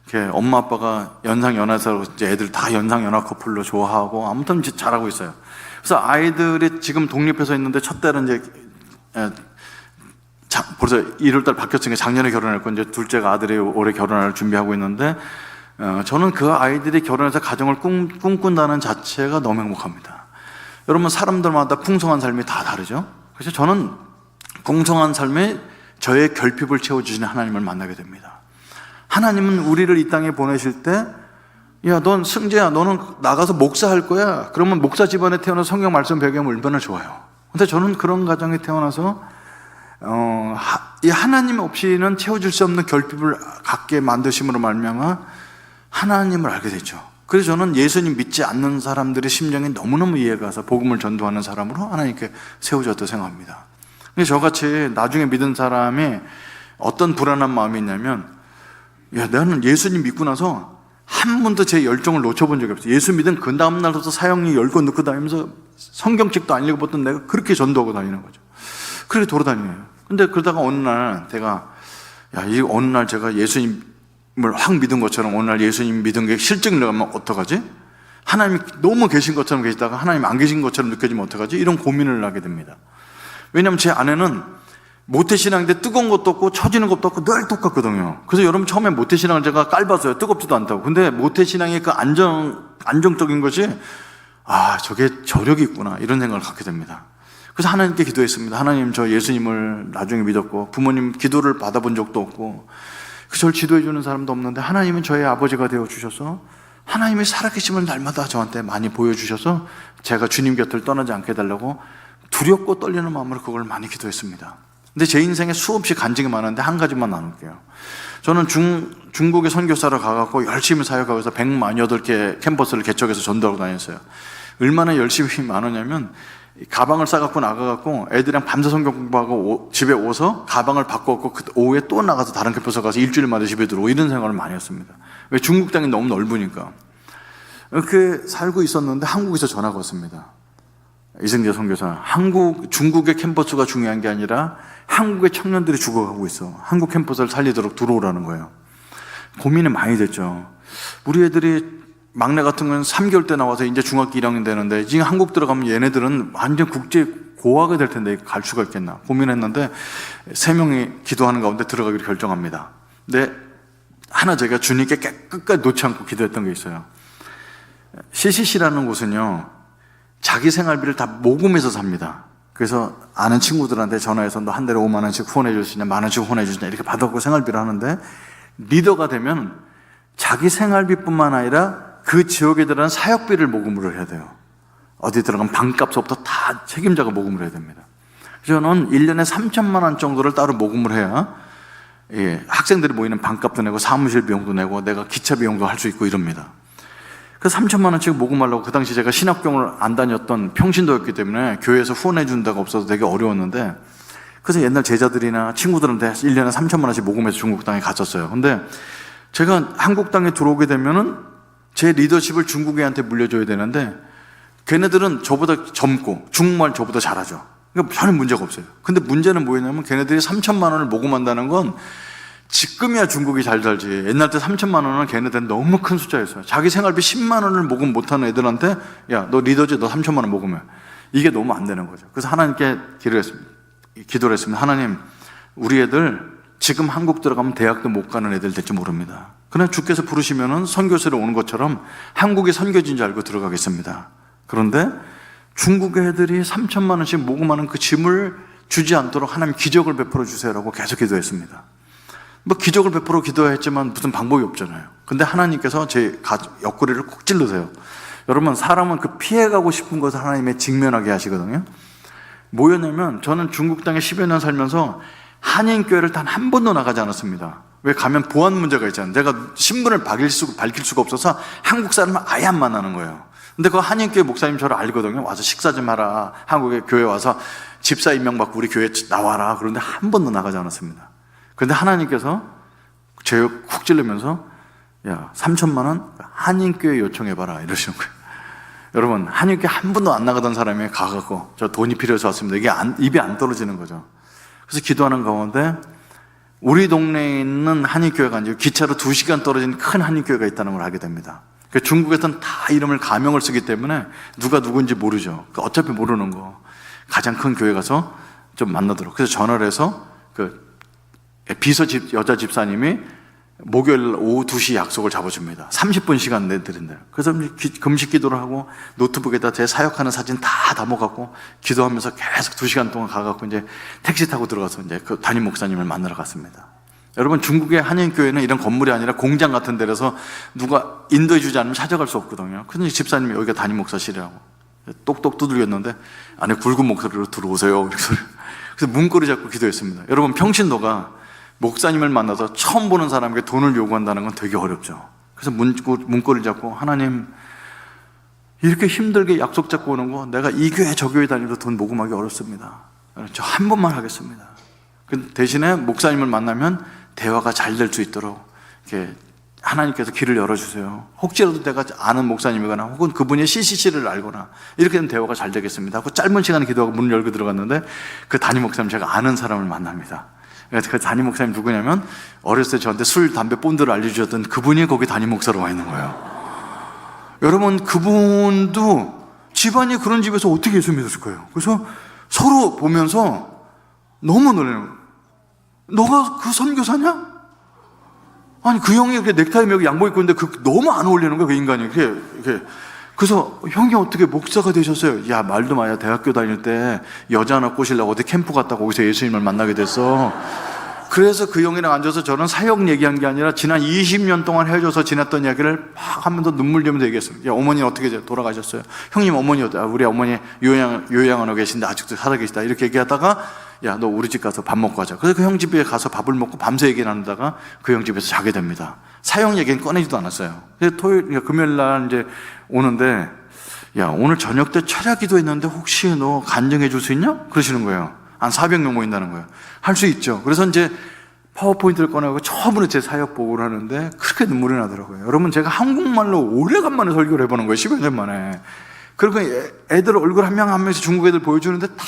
이렇게 엄마 아빠가 연상연하서 이제 애들 다 연상연하 커플로 좋아하고 아무튼 잘하고 있어요. 그래서 아이들이 지금 독립해서 있는데 첫 딸은 이제 벌써 1월달 바뀌었으니까 작년에 결혼했고 이제 둘째가 아들이 올해 결혼을 준비하고 있는데 저는 그 아이들이 결혼해서 가정을 꿈꾼다는 자체가 너무 행복합니다. 여러분, 사람들마다 풍성한 삶이 다 다르죠. 그래서 저는 풍성한 삶에 저의 결핍을 채워주시는 하나님을 만나게 됩니다. 하나님은 우리를 이 땅에 보내실 때 넌 승재야, 너는 나가서 목사할 거야. 그러면 목사 집안에 태어나서 성경 말씀 배우면 얼마나 좋아요. 근데 저는 그런 가정에 태어나서 이 하나님 없이는 채워줄 수 없는 결핍을 갖게 만드심으로 말미암아 하나님을 알게 됐죠. 그래서 저는 예수님 믿지 않는 사람들의 심정이 너무너무 이해가 가서 복음을 전도하는 사람으로 하나님께 세워졌다고 생각합니다. 근데 저같이 나중에 믿은 사람이 어떤 불안한 마음이 있냐면 나는 예수님 믿고 나서 한 번도 제 열정을 놓쳐본 적이 없어요. 예수 믿은 그 다음날부터 사형리 10권 넣고 다니면서 성경책도 안 읽어봤던 내가 그렇게 전도하고 다니는 거죠. 그렇게 돌아다니네요. 근데 그러다가 어느 날 어느 날 제가 예수님을 확 믿은 것처럼 어느 날 예수님 믿은 게 실증을 내면 어떡하지? 하나님이 너무 계신 것처럼 계시다가 하나님 안 계신 것처럼 느껴지면 어떡하지? 이런 고민을 하게 됩니다. 왜냐하면 제 아내는 모태신앙인데 뜨거운 것도 없고 처지는 것도 없고 늘 똑같거든요. 그래서 여러분, 처음에 모태신앙을 제가 깔봤어요. 뜨겁지도 않다고. 근데 모태신앙의 그 안정적인 것이 저게 저력이 있구나, 이런 생각을 갖게 됩니다. 그래서 하나님께 기도했습니다. 하나님, 저 예수님을 나중에 믿었고 부모님 기도를 받아본 적도 없고 저를 지도해 주는 사람도 없는데 하나님은 저의 아버지가 되어주셔서 하나님의 살아계심을 날마다 저한테 많이 보여주셔서 제가 주님 곁을 떠나지 않게 해달라고 두렵고 떨리는 마음으로 그걸 많이 기도했습니다. 근데 제 인생에 수없이 간증이 많은데 한 가지만 나눌게요. 저는 중국에 선교사로 가갖고 열심히 사역하고 해서 148개 캠퍼스를 개척해서 전도하고 다녔어요. 얼마나 열심히 많으냐면 가방을 싸갖고 나가갖고 애들이랑 밤새 성경 공부하고 집에 오서 가방을 바꿔갖고 그 오후에 또 나가서 다른 캠퍼스 가서 일주일마다 집에 들어오고 이런 생활을 많이 했습니다. 왜? 중국 땅이 너무 넓으니까. 이렇게 살고 있었는데 한국에서 전화가 왔습니다. 이승재 선교사, 중국의 캠퍼스가 중요한 게 아니라 한국의 청년들이 죽어가고 있어. 한국 캠퍼스를 살리도록 들어오라는 거예요. 고민이 많이 됐죠. 우리 애들이 막내 같은 건 3개월 때 나와서 이제 중학교 1학년 되는데 지금 한국 들어가면 얘네들은 완전 국제 고아가 될 텐데 갈 수가 있겠나 고민했는데 3명이 기도하는 가운데 들어가기로 결정합니다. 근데 하나 제가 주님께 끝까지 놓지 않고 기도했던 게 있어요. CCC라는 곳은요, 자기 생활비를 다 모금해서 삽니다. 그래서 아는 친구들한테 전화해서 너 한 달에 5만 원씩 후원해 줄 수 있냐, 만 원씩 후원해 줄 수 있냐 이렇게 받아갖고 생활비를 하는데, 리더가 되면 자기 생활비뿐만 아니라 그 지역에 들어간 사역비를 모금을 해야 돼요. 어디 들어가면 방값부터 다 책임자가 모금을 해야 됩니다. 그래서 저는 1년에 3천만 원 정도를 따로 모금을 해야 학생들이 모이는 방값도 내고 사무실 비용도 내고 내가 기차 비용도 할 수 있고 이럽니다. 그래서 3천만 원씩 모금하려고, 그 당시 제가 신학교를 안 다녔던 평신도였기 때문에 교회에서 후원해 준 데가 없어서 되게 어려웠는데, 그래서 옛날 제자들이나 친구들한테 1년에 3천만 원씩 모금해서 중국 땅에 갔었어요. 근데 제가 한국 땅에 들어오게 되면은 제 리더십을 중국애한테 물려줘야 되는데, 걔네들은 저보다 젊고 중국말 저보다 잘하죠. 그러니까 전혀 문제가 없어요. 근데 문제는 뭐였냐면 걔네들이 3천만 원을 모금한다는 건 지금이야 중국이 잘 살지, 옛날 때 3천만 원은 걔네들은 너무 큰 숫자였어요. 자기 생활비 10만 원을 모금 못하는 애들한테 야, 너 리더지, 너 3천만 원 모금해. 이게 너무 안 되는 거죠. 그래서 하나님께 기도를 했습니다. 하나님, 우리 애들 지금 한국 들어가면 대학도 못 가는 애들 될지 모릅니다. 그러나 주께서 부르시면은 선교사로 오는 것처럼 한국에 선교지인 줄 알고 들어가겠습니다. 그런데 중국 애들이 3천만 원씩 모금하는 그 짐을 주지 않도록 하나님 기적을 베풀어 주세요라고 계속 기도했습니다. 뭐 기적을 베풀어 기도했지만 무슨 방법이 없잖아요. 근데 하나님께서 제 옆구리를 콕 찔르세요. 여러분, 사람은 그 피해가고 싶은 것을 하나님의 직면하게 하시거든요. 뭐였냐면, 저는 중국 땅에 10여 년 살면서 한인교회를 단 한 번도 나가지 않았습니다. 왜? 가면 보안 문제가 있잖아요. 내가 신분을 밝힐 수가 없어서 한국 사람을 아예 안 만나는 거예요. 근데 그 한인교회 목사님 저를 알거든요. 와서 식사 좀 하라, 한국에 교회 와서 집사 임명 받고 우리 교회 나와라. 그런데 한 번도 나가지 않았습니다. 그런데 하나님께서 제 쿡 찔르면서 야, 3천만 원 한인교회 요청해봐라 이러시는 거예요. 여러분, 한인교회 한 번도 안 나가던 사람이 가갖고 저 돈이 필요해서 왔습니다. 이게 입이 안 떨어지는 거죠. 그래서 기도하는 가운데 우리 동네에 있는 한인교회가 아니고 기차로 2시간 떨어진 큰 한인교회가 있다는 걸 알게 됩니다. 중국에서는 다 이름을 가명을 쓰기 때문에 누가 누군지 모르죠. 어차피 모르는 거. 가장 큰 교회 가서 좀 만나도록. 그래서 전화를 해서 비서 여자 집사님이 목요일 오후 2시 약속을 잡아줍니다. 30분 시간 내드린대요. 그래서 금식 기도를 하고 노트북에다 제 사역하는 사진 다 담아갖고 기도하면서 계속 2시간 동안 가갖고 이제 택시 타고 들어가서 이제 그 담임 목사님을 만나러 갔습니다. 여러분, 중국의 한인교회는 이런 건물이 아니라 공장 같은 데라서 누가 인도해 주지 않으면 찾아갈 수 없거든요. 그래서 집사님이 여기가 담임 목사실이라고 똑똑 두들겼는데 안에 굵은 목소리로 들어오세요. 그래서 문고리 잡고 기도했습니다. 여러분, 평신도가 목사님을 만나서 처음 보는 사람에게 돈을 요구한다는 건 되게 어렵죠. 그래서 문고리를 잡고 하나님, 이렇게 힘들게 약속 잡고 오는 거 내가 이 교회 저 교회 다니도 돈 모금하기 어렵습니다. 저 한 번만 하겠습니다. 대신에 목사님을 만나면 대화가 잘 될 수 있도록 이렇게 하나님께서 길을 열어주세요. 혹시라도 내가 아는 목사님이거나 혹은 그분이 CCC를 알거나 이렇게 되면 대화가 잘 되겠습니다 하고 짧은 시간에 기도하고 문을 열고 들어갔는데 그 담임 목사님, 제가 아는 사람을 만납니다. 그 담임 목사님 누구냐면 어렸을 때 저한테 술, 담배, 본드를 알려주셨던 그분이 거기 담임 목사로 와 있는 거예요. 여러분, 그분도 집안이 그런 집에서 어떻게 예수 믿었을 거예요. 그래서 서로 보면서 너무 놀라는 거예요. 너가 그 선교사냐? 아니, 그 형이 이렇게 넥타이 메고 양복 입고 있는데 너무 안 어울리는 거야, 그 인간이. 이렇게. 그래서 형이 어떻게 목사가 되셨어요? 야, 말도 마야. 대학교 다닐 때 여자 하나 꼬시려고 어디 캠프 갔다가 거기서 예수님을 만나게 됐어. 그래서 그 형이랑 앉아서 저는 사역 얘기한 게 아니라 지난 20년 동안 헤어져서 지냈던 이야기를 막 하면서 눈물 흘리면서 얘기했습니다. 야, 어머니는 어떻게 돌아가셨어요? 형님 어머니 우리 어머니 요양원에 계신데 아직도 살아계시다. 이렇게 얘기하다가 야, 너 우리 집 가서 밥 먹고 가자. 그래서 그 형 집에 가서 밥을 먹고 밤새 얘기 나누다가 그 형 집에서 자게 됩니다. 사형 얘기는 꺼내지도 않았어요. 그래서 금요일 날 이제 오는데, 야, 오늘 저녁 때 철야 기도했는데 혹시 너 간증해 줄 수 있냐? 그러시는 거예요. 한 400명 모인다는 거예요. 할 수 있죠. 그래서 이제 파워포인트를 꺼내고 처음으로 제 사역 보고를 하는데 그렇게 눈물이 나더라고요. 여러분, 제가 한국말로 오래간만에 설교를 해보는 거예요. 10여 년 만에. 그리고 애들 얼굴 한 명 한 명씩 중국 애들 보여주는데 다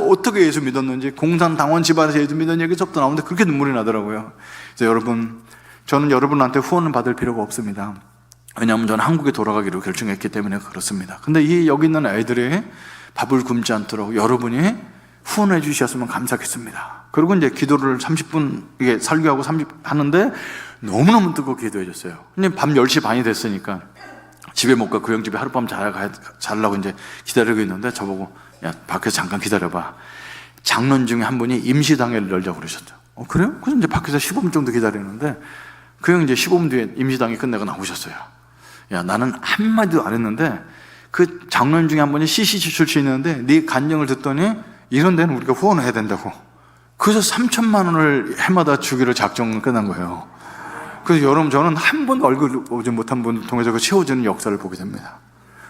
어떻게 예수 믿었는지, 공산당원 집안에서 예수 믿은 얘기서부터 나오는데 그렇게 눈물이 나더라고요. 그래서 여러분, 저는 여러분한테 후원을 받을 필요가 없습니다. 왜냐하면 저는 한국에 돌아가기로 결정했기 때문에 그렇습니다. 근데 이 여기 있는 아이들이 밥을 굶지 않도록 여러분이 후원해 주셨으면 감사하겠습니다. 그리고 이제 기도를 30분 이게 설교하고 30 하는데 너무너무 뜨겁게 기도해 줬어요. 근데 밤 10시 반이 됐으니까 집에 못 가 구형집에 하룻밤 자려고 이제 기다리고 있는데 저보고 야 밖에서 잠깐 기다려봐. 장로님 중에 한 분이 임시당회를 열자고 그러셨죠. 그래요? 그래서 이제 밖에서 15분 정도 기다리는데 그 형 이제 15분 뒤에 임시당회 끝내고 나오셨어요. 야 나는 한마디도 안 했는데 그 장로님 중에 한 분이 CCC 출신이었는데 네 간증을 듣더니 이런 데는 우리가 후원을 해야 된다고. 그래서 3천만 원을 해마다 주기로 작정을 끝난 거예요. 그래서 여러분 저는 한 번도 얼굴 오지 못한 분을 통해서 그 채워지는 역사를 보게 됩니다.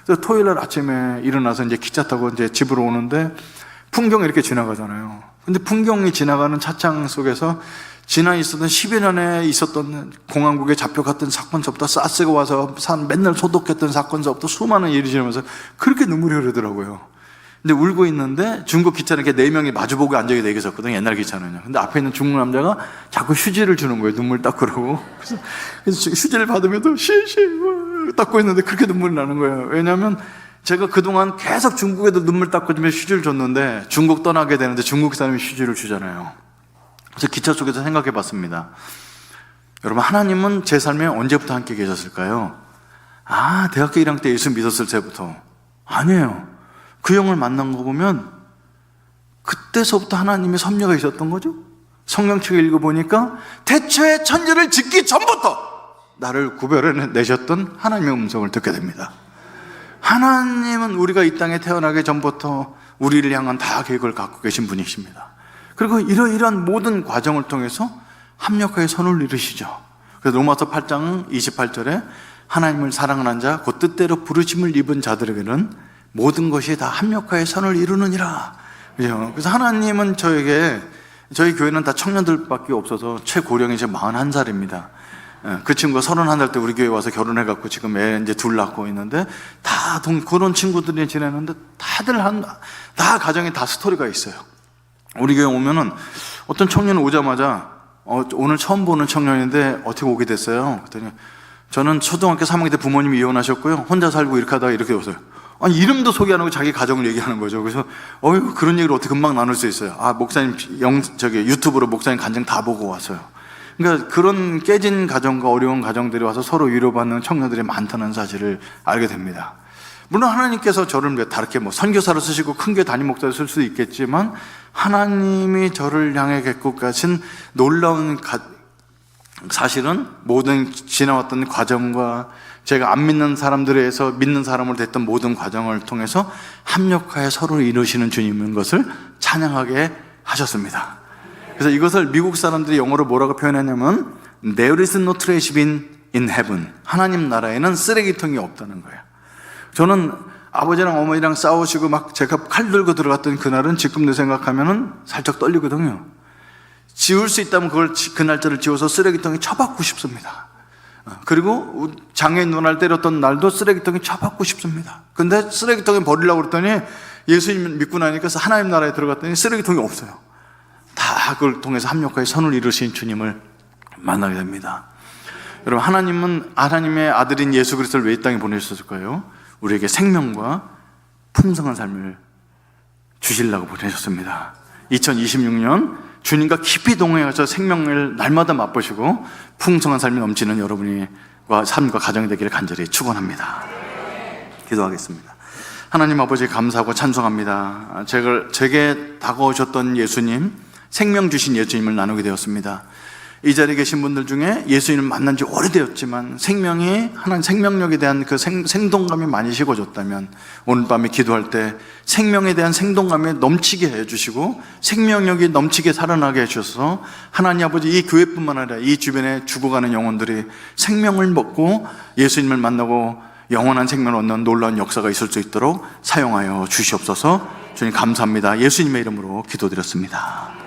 그래서 토요일 날 아침에 일어나서 이제 기차 타고 이제 집으로 오는데 풍경이 이렇게 지나가잖아요. 근데 풍경이 지나가는 차창 속에서 지나 있었던 10여 년에 있었던 공항국에 잡혀갔던 사건서부터 사스가 와서 맨날 소독했던 사건서부터 수많은 일이 지나면서 그렇게 눈물이 흐르더라고요. 근데 울고 있는데 중국 기차는 이렇게 4명이 마주보고 앉아게 돼 있었거든요. 옛날 기차는요. 근데 앞에 있는 중국 남자가 자꾸 휴지를 주는 거예요. 눈물 닦으라고. 그래서 휴지를 받으면서 시시 닦고 있는데 그렇게 눈물이 나는 거예요. 왜냐하면 제가 그동안 계속 중국에도 눈물 닦아주면 휴지를 줬는데 중국 떠나게 되는데 중국 사람이 휴지를 주잖아요. 그래서 기차 속에서 생각해 봤습니다. 여러분 하나님은 제 삶에 언제부터 함께 계셨을까요? 대학교 1학년 때 예수 믿었을 때부터. 아니에요. 그 형을 만난 거 보면 그때서부터 하나님의 섭리가 있었던 거죠. 성경책을 읽어보니까 태초에 천지를 짓기 전부터 나를 구별해내셨던 하나님의 음성을 듣게 됩니다. 하나님은 우리가 이 땅에 태어나기 전부터 우리를 향한 다 계획을 갖고 계신 분이십니다. 그리고 이러이러한 모든 과정을 통해서 합력하여 선을 이루시죠. 그래서 로마서 8장 28절에 하나님을 사랑하는 자 곧 뜻대로 부르심을 입은 자들에게는 모든 것이 다 합력하여 선을 이루느니라. 그래서 하나님은 저희 교회는 다 청년들밖에 없어서 최고령이 이제 41살입니다. 그 친구가 31살 때 우리 교회 와서 결혼해갖고 지금 애 이제 둘 낳고 있는데 다 그런 친구들이 지내는데 다 가정에 다 스토리가 있어요. 우리 교회 오면은 어떤 청년이 오자마자 오늘 처음 보는 청년인데 어떻게 오게 됐어요? 그랬더니 저는 초등학교 3학년 때 부모님이 이혼하셨고요. 혼자 살고 이렇게 하다가 이렇게 왔어요. 아니 이름도 소개 안 하고 자기 가정을 얘기하는 거죠. 그래서 그런 얘기를 어떻게 금방 나눌 수 있어요? 목사님 유튜브로 목사님 간증 다 보고 왔어요. 그러니까 그런 깨진 가정과 어려운 가정들이 와서 서로 위로받는 청년들이 많다는 사실을 알게 됩니다. 물론 하나님께서 저를 다르게 선교사로 쓰시고 큰 교회 담임 목사로 쓸 수도 있겠지만 하나님이 저를 향해 겪고 가신 놀라운 사실은 모든 지나왔던 과정과 제가 안 믿는 사람들에서 믿는 사람으로 됐던 모든 과정을 통해서 합력하여 서로 이루시는 주님인 것을 찬양하게 하셨습니다. 그래서 이것을 미국 사람들이 영어로 뭐라고 표현했냐면 There is no trash bin in heaven. 하나님 나라에는 쓰레기통이 없다는 거예요. 저는 아버지랑 어머니랑 싸우시고 막 제가 칼 들고 들어갔던 그날은 지금도 생각하면은 살짝 떨리거든요. 지울 수 있다면 그 날짜를 지워서 쓰레기통에 쳐박고 싶습니다. 그리고 장애인 누나를 때렸던 날도 쓰레기통에 쳐박고 싶습니다. 근데 쓰레기통에 버리려고 그랬더니 예수님 믿고 나니까 하나님 나라에 들어갔더니 쓰레기통이 없어요. 다 그걸 통해서 합력하여 선을 이루신 주님을 만나게 됩니다. 여러분 하나님은 하나님의 아들인 예수 그리스도를 왜 이 땅에 보내셨을까요? 우리에게 생명과 풍성한 삶을 주시려고 보내셨습니다. 2026년 주님과 깊이 동행하셔서 생명을 날마다 맛보시고 풍성한 삶이 넘치는 여러분과 삶과 가정이 되기를 간절히 축원합니다. 기도하겠습니다. 하나님 아버지 감사하고 찬송합니다. 제게 다가오셨던 예수님, 생명 주신 예수님을 나누게 되었습니다. 이 자리에 계신 분들 중에 예수님을 만난 지 오래되었지만 하나님 생명력에 대한 그 생동감이 많이 식어졌다면 오늘 밤에 기도할 때 생명에 대한 생동감이 넘치게 해주시고 생명력이 넘치게 살아나게 해주셔서 하나님 아버지 이 교회뿐만 아니라 이 주변에 죽어가는 영혼들이 생명을 먹고 예수님을 만나고 영원한 생명을 얻는 놀라운 역사가 있을 수 있도록 사용하여 주시옵소서. 주님 감사합니다. 예수님의 이름으로 기도드렸습니다.